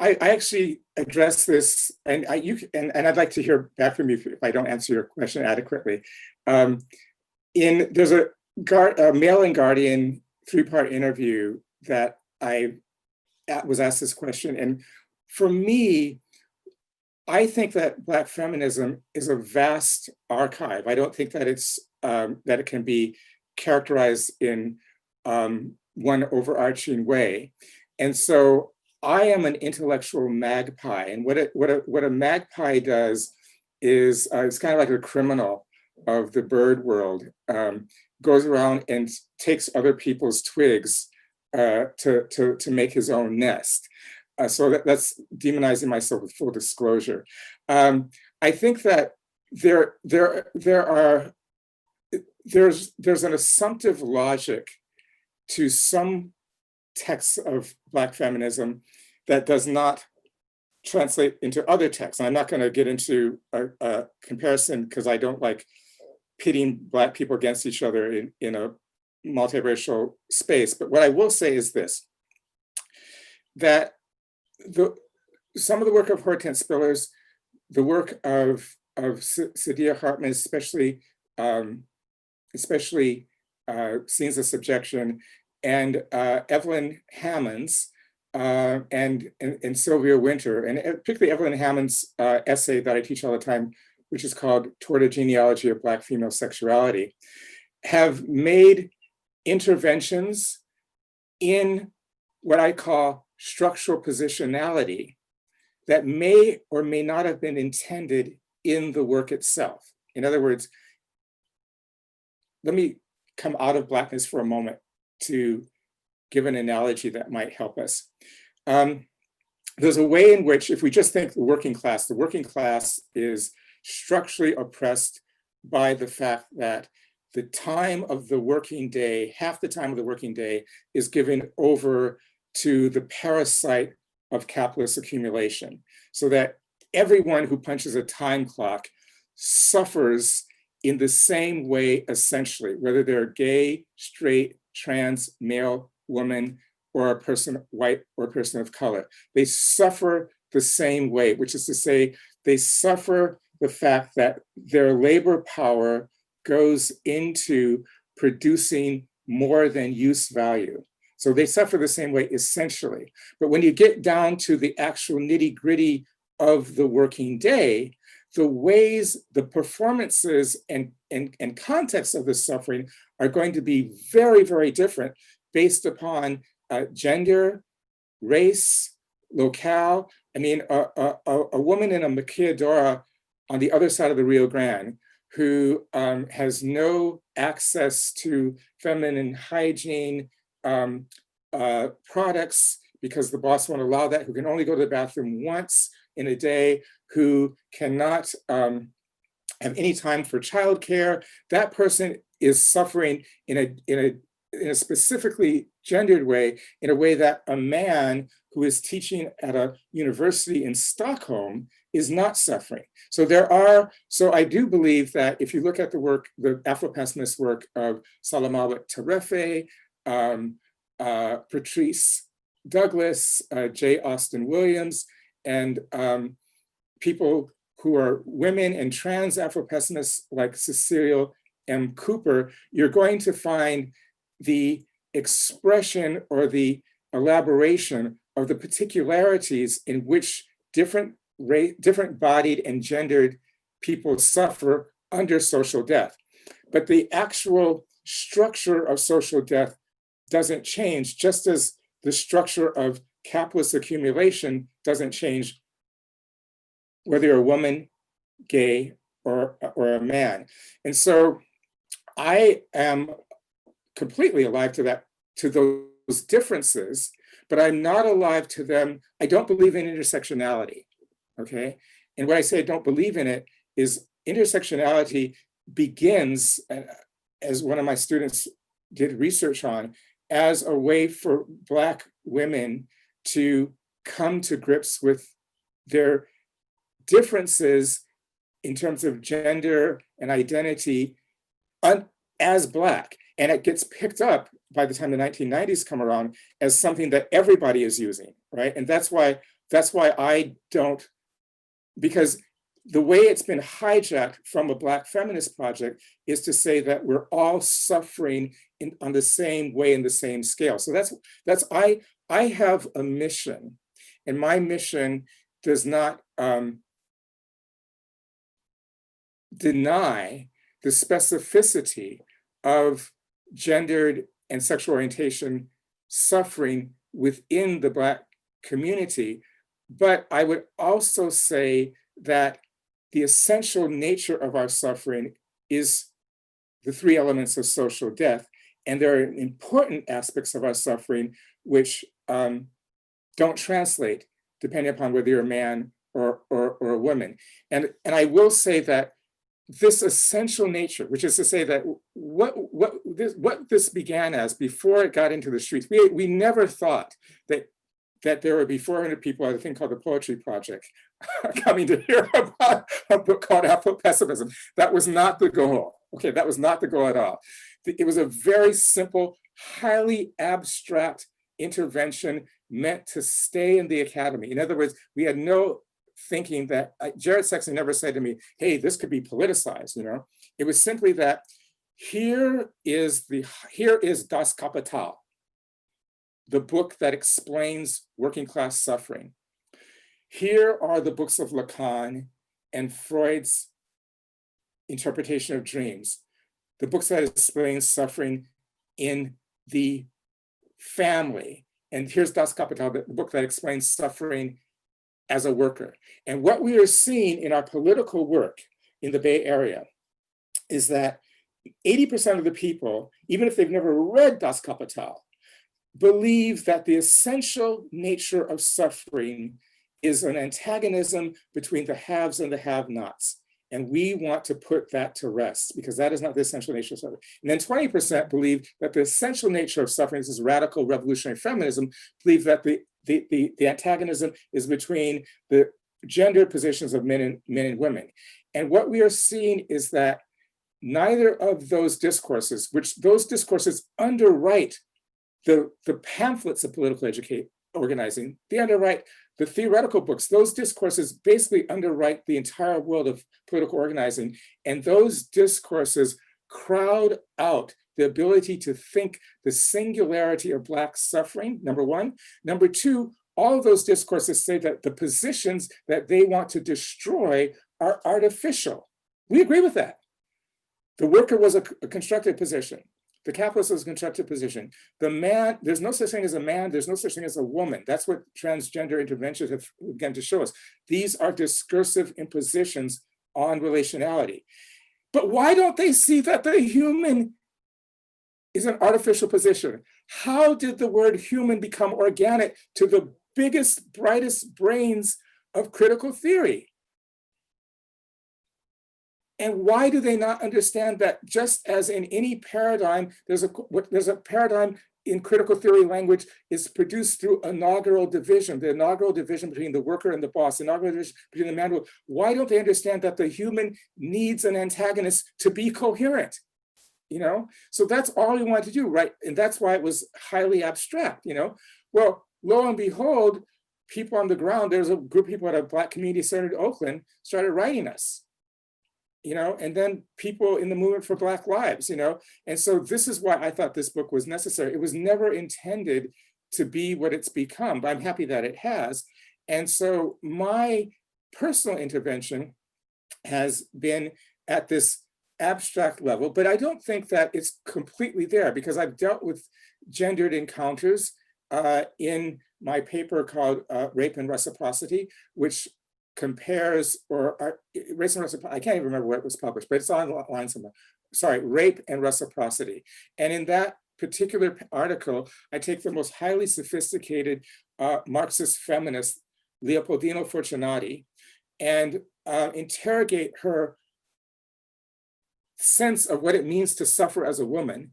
actually address this, and I'd like to hear back from you if I don't answer your question adequately. There's a Mail and Guardian 3-part interview that I was asked this question, and for me, I think that Black feminism is a vast archive. I don't think that it can be characterized in one overarching way. And so I am an intellectual magpie, and what a magpie does is it's kind of like a criminal of the bird world, goes around and takes other people's twigs to make his own nest. So that's demonizing myself with full disclosure. I think that there's an assumptive logic to some texts of Black feminism that does not translate into other texts. And I'm not going to get into a comparison because I don't like pitting Black people against each other in a multiracial space. But what I will say is this, that some of the work of Hortense Spillers, the work of Saidiya Hartman, especially Scenes of Subjection, and Evelyn Hammond's and Sylvia Winter, and particularly Evelyn Hammond's essay that I teach all the time, which is called Toward a Genealogy of Black Female Sexuality, have made interventions in what I call structural positionality that may or may not have been intended in the work itself. In other words, let me come out of Blackness for a moment to give an analogy that might help us. There's a way in which, if we just think the working class is structurally oppressed by the fact that the time of the working day, half the time of the working day, is given over to the parasite of capitalist accumulation, so that everyone who punches a time clock suffers in the same way, essentially, whether they're gay, straight, trans, male, woman, or a person white or a person of color. They suffer the same way, which is to say, they suffer the fact that their labor power goes into producing more than use value. So they suffer the same way, essentially. But when you get down to the actual nitty-gritty of the working day, the ways, the performances and context of the suffering are going to be very, very different based upon gender, race, locale. I mean, a woman in a maquiladora on the other side of the Rio Grande who has no access to feminine hygiene products because the boss won't allow that, who can only go to the bathroom once in a day, who cannot have any time for childcare. That person is suffering in a specifically gendered way, in a way that a man who is teaching at a university in Stockholm is not suffering. So I do believe that if you look at the work, the Afro-pessimist work of Salamawit Tarefe, Patrice Douglas, J. Austin Williams, and people who are women and trans Afro-pessimists like Cecilia M. Cooper, you're going to find the expression or the elaboration of the particularities in which different bodied and gendered people suffer under social death. But the actual structure of social death doesn't change, just as the structure of capitalist accumulation doesn't change whether you're a woman, gay, or a man. And so I am completely alive to those differences, but I'm not alive to them. I don't believe in intersectionality, okay? And when I say I don't believe in it, is intersectionality begins, as one of my students did research on, as a way for Black women to come to grips with their differences in terms of gender and identity as Black. And it gets picked up by the time the 1990s come around as something that everybody is using, right? And that's why I don't, because the way it's been hijacked from a Black feminist project is to say that we're all suffering on the same way, in the same scale. So I have a mission, and my mission does not deny the specificity of gendered and sexual orientation suffering within the Black community. But I would also say that the essential nature of our suffering is the three elements of social death. And there are important aspects of our suffering which don't translate depending upon whether you're a man or a woman. And I will say that this essential nature, which is to say that what this began as before it got into the streets, we never thought that there would be 400 people at a thing called the Poetry Project coming to hear about a book called Afropessimism. That was not the goal. Okay, that was not the goal at all. It was a very simple, highly abstract intervention meant to stay in the academy. In other words, we had no thinking that, Jared Sexton never said to me, hey, this could be politicized, you know? It was simply that here is Das Kapital, the book that explains working class suffering. Here are the books of Lacan and Freud's interpretation of dreams, the books that explain suffering in the family. And here's Das Kapital, the book that explains suffering as a worker. And what we are seeing in our political work in the Bay Area is that 80% of the people, even if they've never read Das Kapital, believe that the essential nature of suffering is an antagonism between the haves and the have-nots. And we want to put that to rest because that is not the essential nature of suffering. And then 20% believe that the essential nature of suffering, this is radical revolutionary feminism, believe that the antagonism is between the gender positions of men and women. And what we are seeing is that neither of those discourses, which those discourses underwrite the pamphlets of political organizing, they underwrite the theoretical books. Those discourses basically underwrite the entire world of political organizing. And those discourses crowd out the ability to think the singularity of Black suffering, number one. Number two, all of those discourses say that the positions that they want to destroy are artificial. We agree with that. The worker was a constructed position. The capitalist was a constructed position. The man, there's no such thing as a man, there's no such thing as a woman. That's what transgender interventions have begun to show us. These are discursive impositions on relationality. But why don't they see that the human is an artificial position? How did the word human become organic to the biggest, brightest brains of critical theory? And why do they not understand that just as in any paradigm, there's a paradigm in critical theory language is produced through inaugural division, the inaugural division between the worker and the boss, the inaugural division between the man. Why don't they understand that the human needs an antagonist to be coherent? You know, so that's all we wanted to do, right? And that's why it was highly abstract, you know? Well, lo and behold, people on the ground, there's a group of people at a Black community center in Oakland started writing us. You know, and then people in the movement for Black lives, you know, and so this is why I thought this book was necessary. It was never intended to be what it's become, but I'm happy that it has. And so my personal intervention has been at this abstract level, but I don't think that it's completely there because I've dealt with gendered encounters in my paper called Rape and Reciprocity, which compares, race and reciprocity, I can't even remember where it was published, but it's online somewhere. Sorry, Rape and Reciprocity. And in that particular article, I take the most highly sophisticated Marxist feminist, Leopoldina Fortunati, and interrogate her sense of what it means to suffer as a woman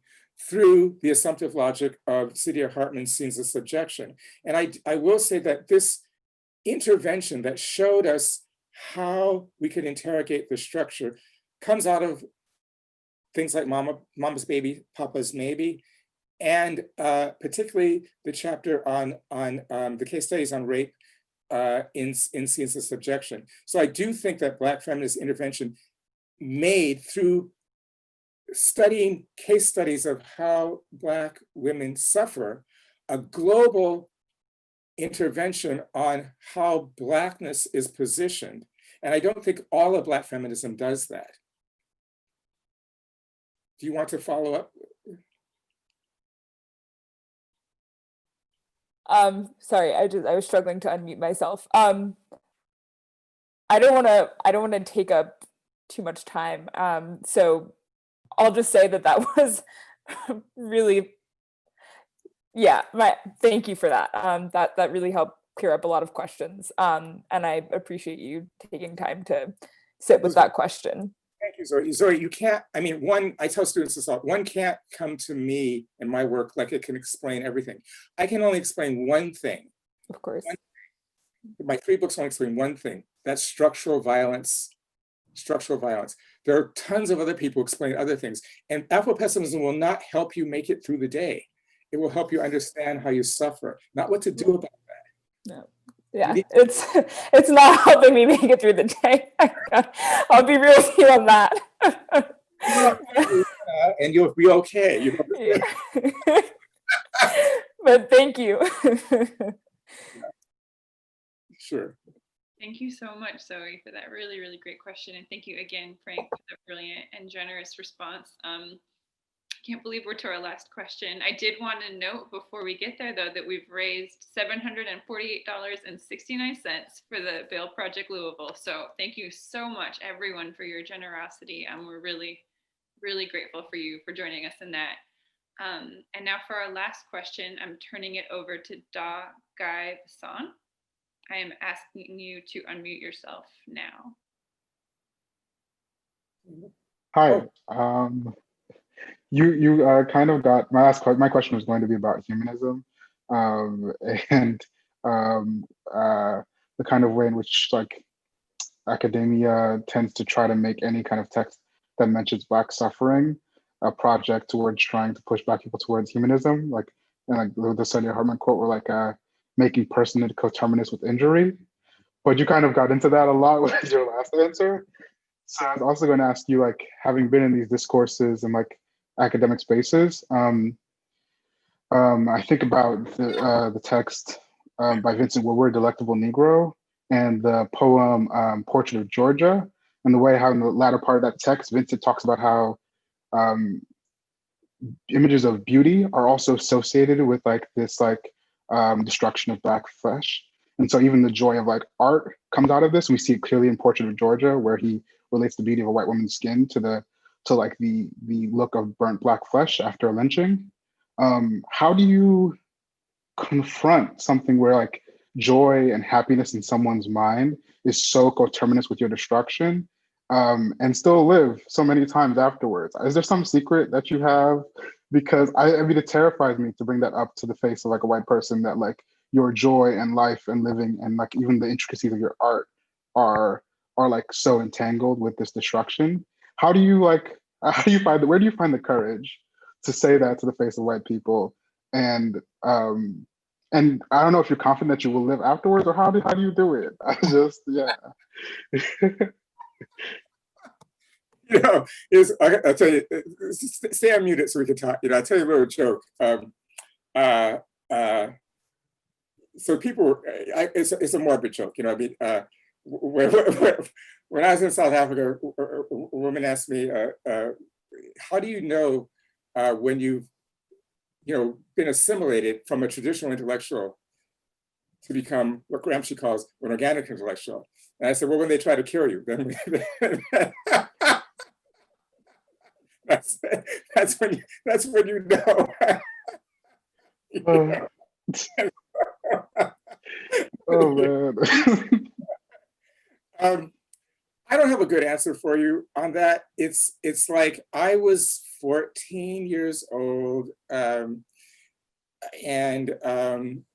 through the assumptive logic of Saidiya Hartman's Scenes of Subjection. And I will say that this intervention that showed us how we could interrogate the structure comes out of things like Mama's Baby, Papa's Maybe, and particularly the chapter on the case studies on rape in Scenes of Subjection. So I do think that Black feminist intervention made through studying case studies of how Black women suffer a global intervention on how Blackness is positioned. And I don't think all of Black feminism does that. Do you want to follow up? Sorry, I was struggling to unmute myself. I don't want to take up too much time. So I'll just say that was really, yeah, thank you for that. That really helped clear up a lot of questions. And I appreciate you taking time to sit with that question. Thank you, Zoe. Zoe, you can't, I mean, I tell students this all, one can't come to me and my work like it can explain everything. I can only explain one thing. Of course. My 3 books only explain one thing. That's structural violence. Structural violence. There are tons of other people who explain other things. And Afropessimism will not help you make it through the day. It will help you understand how you suffer, not what to do about that. No. Yeah, it's not helping me make it through the day. I'll be real with you on that. And you'll be okay. Yeah. But thank you. Sure. Thank you so much, Zoe, for that really, really great question. And thank you again, Frank, for the brilliant and generous response. Can't believe we're to our last question. I did want to note before we get there, though, that we've raised $748.69 for the Bail Project Louisville. So thank you so much, everyone, for your generosity. We're really, really grateful for you for joining us in that. And now for our last question, I'm turning it over to Da Guy Bassan. I am asking you to unmute yourself now. Hi. You kind of got my question was going to be about humanism, and the kind of way in which like academia tends to try to make any kind of text that mentions Black suffering a project towards trying to push Black people towards humanism, like the Sonia Hartman quote, where like making personhood coterminous with injury. But you kind of got into that a lot with your last answer. So I was also going to ask you, like, having been in these discourses and like academic spaces, I think about the text by Vincent Woodward, Delectable Negro, and the poem Portrait of Georgia, and the way how in the latter part of that text, Vincent talks about how images of beauty are also associated with like this like destruction of Black flesh. And so even the joy of like art comes out of this. We see it clearly in Portrait of Georgia, where he relates the beauty of a white woman's skin to the look of burnt Black flesh after a lynching. How do you confront something where like joy and happiness in someone's mind is so coterminous with your destruction, and still live so many times afterwards? Is there some secret that you have? Because I mean, it terrifies me to bring that up to the face of like a white person, that like your joy and life and living and like even the intricacies of your art are like so entangled with this destruction. How do you where do you find the courage to say that to the face of white people? And I don't know if you're confident that you will live afterwards, or how do you do it? I just, yeah. I'll tell you, stay unmuted so we can talk. I'll tell you a little joke. So people, it's a morbid joke. I mean, when I was in South Africa, a woman asked me, how do you know when you've been assimilated from a traditional intellectual to become what Gramsci calls an organic intellectual? And I said, well, when they try to kill you, then that's when you know. Oh man. I don't have a good answer for you on that. It's like I was 14 years old, and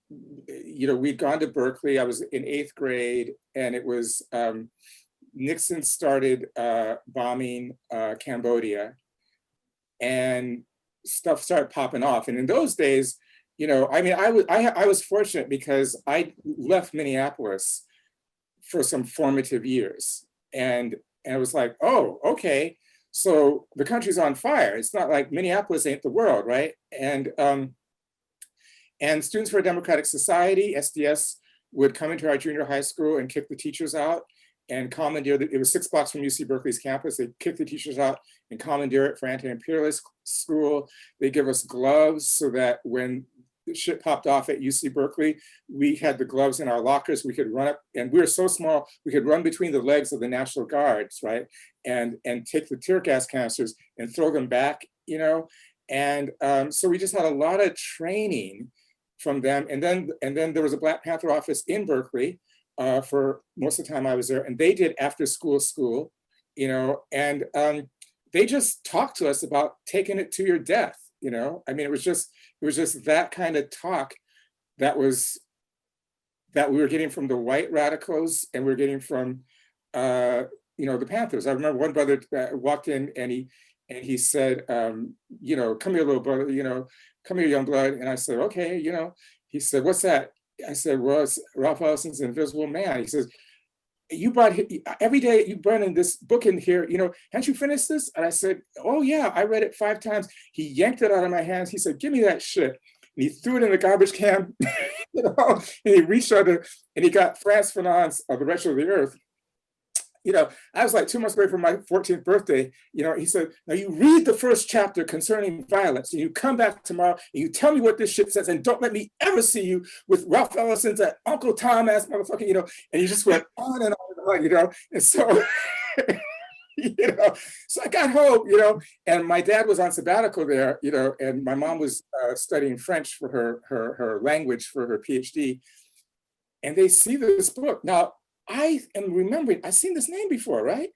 we'd gone to Berkeley. I was in 8th grade, and it was Nixon started bombing Cambodia, and stuff started popping off. And in those days, I was fortunate because I left Minneapolis for some formative years, and I was like, oh, okay, so the country's on fire. It's not like Minneapolis ain't the world, right? And Students for a Democratic Society, SDS, would come into our junior high school and kick the teachers out and commandeer it was 6 blocks from UC Berkeley's campus. They'd kick the teachers out and commandeer it for anti-imperialist school. They give us gloves so that when shit popped off at UC Berkeley, we had the gloves in our lockers. We could run up, and we were so small, we could run between the legs of the National Guards, right? And take the tear gas canisters and throw them back, you know? And so we just had a lot of training from them. And then there was a Black Panther office in Berkeley for most of the time I was there, and they did after school, you know, and they just talked to us about taking it to your death, you know? I mean, it was just that kind of talk that we were getting from the white radicals, and we were getting from, you know, the Panthers. I remember one brother walked in and he said, you know, come here, little brother, you know, come here, young blood. And I said, okay, you know. He said, what's that? I said, well, it's Ralph Ellison's Invisible Man. He says, every day you bring in this book in here, you know, haven't you finished this? And I said, oh yeah, I read it 5 times. He yanked it out of my hands. He said, give me that shit. And he threw it in the garbage can, you know, and he reached out and he got Frantz Fanon's The Wretched of the Earth. You know, I was like 2 months away from my 14th birthday. You know, he said, now you read the first chapter concerning violence, and you come back tomorrow and you tell me what this shit says, and don't let me ever see you with Ralph Ellison's Uncle Tom ass motherfucker, you know. And he just went on and on and on, you know. And so, you know, so I got home, you know, and my dad was on sabbatical there, you know, and my mom was studying French for her language for her PhD. And they see this book. Now, I am remembering, I've seen this name before, right?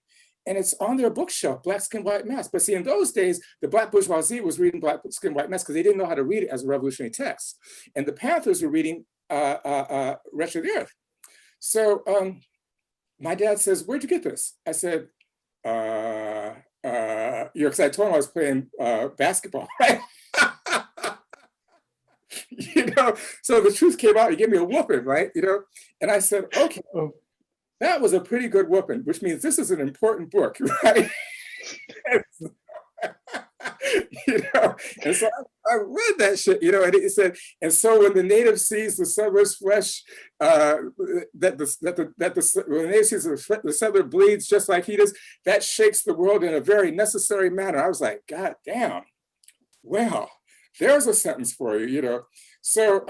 And it's on their bookshelf, Black Skin, White Mask. But see, in those days, the Black bourgeoisie was reading Black Skin, White Mask because they didn't know how to read it as a revolutionary text. And the Panthers were reading Wretched of the Earth. So my dad says, where'd you get this? I said, you know, because I told him I was playing basketball, right? You know, so the truth came out, he gave me a whooping, right? You know, and I said, okay. That was a pretty good whooping, which means this is an important book, right? You know, and so I read that shit, you know, and it said, and so when the native sees the settler's flesh, when the native sees the settler bleeds just like he does, that shakes the world in a very necessary manner. I was like, God damn, well, there's a sentence for you, you know. So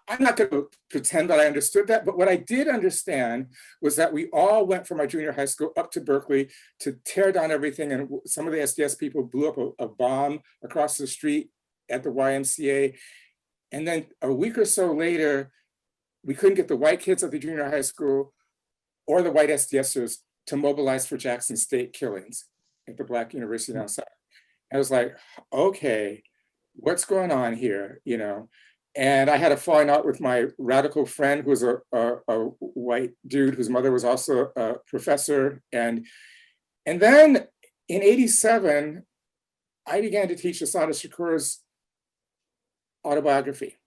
I'm not going to pretend that I understood that, but what I did understand was that we all went from our junior high school up to Berkeley to tear down everything. And some of the SDS people blew up a bomb across the street at the YMCA. And then a week or so later, we couldn't get the white kids at the junior high school or the white SDSers to mobilize for Jackson State killings at the Black University down south. I was like, okay, what's going on here, you know? And I had a falling out with my radical friend who was a white dude whose mother was also a professor. And then in '87, I began to teach Assata Shakur's autobiography.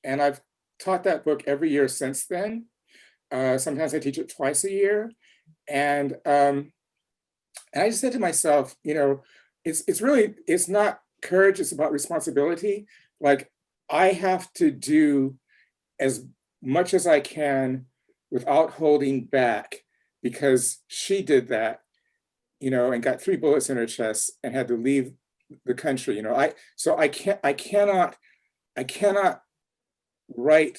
And I've taught that book every year since then. Sometimes I teach it twice a year. And I just said to myself, you know, it's not courage, it's about responsibility. Like, I have to do as much as I can without holding back, because she did that, you know, and got 3 bullets in her chest and had to leave the country, you know. I cannot write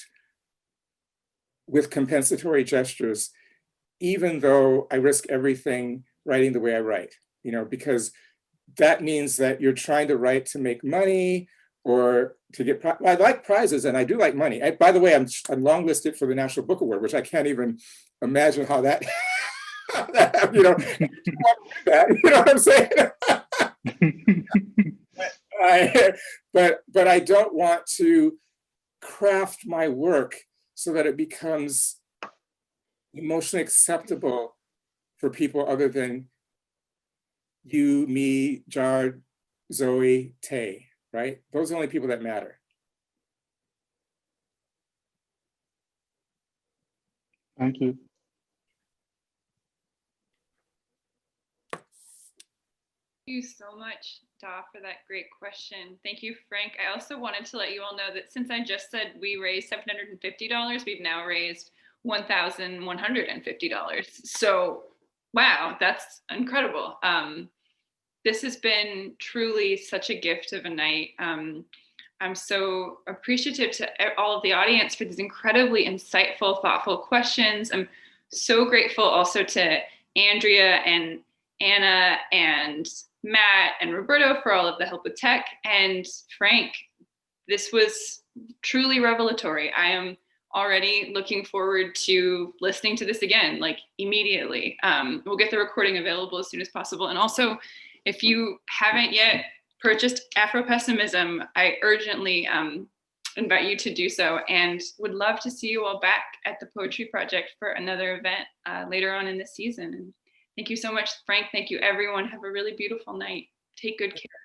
with compensatory gestures, even though I risk everything writing the way I write, you know, because that means that you're trying to write to make money or to get, well, I like prizes and I do like money. By the way, I'm longlisted for the National Book Award, which I can't even imagine how that, you know, you know what I'm saying? But I don't want to craft my work so that it becomes emotionally acceptable for people other than you, me, Jard, Zoe, Tay, right? Those are the only people that matter. Thank you. Thank you so much, Da, for that great question. Thank you, Frank. I also wanted to let you all know that since I just said we raised $750, we've now raised $1,150. So, wow, that's incredible. This has been truly such a gift of a night. I'm so appreciative to all of the audience for these incredibly insightful, thoughtful questions. I'm so grateful also to Andrea and Anna and Matt and Roberto for all of the help with tech. And Frank, this was truly revelatory. I am already looking forward to listening to this again, like immediately. We'll get the recording available as soon as possible. And also, if you haven't yet purchased Afropessimism, I urgently invite you to do so, and would love to see you all back at the Poetry Project for another event later on in the season. And thank you so much, Frank. Thank you, everyone. Have a really beautiful night. Take good care.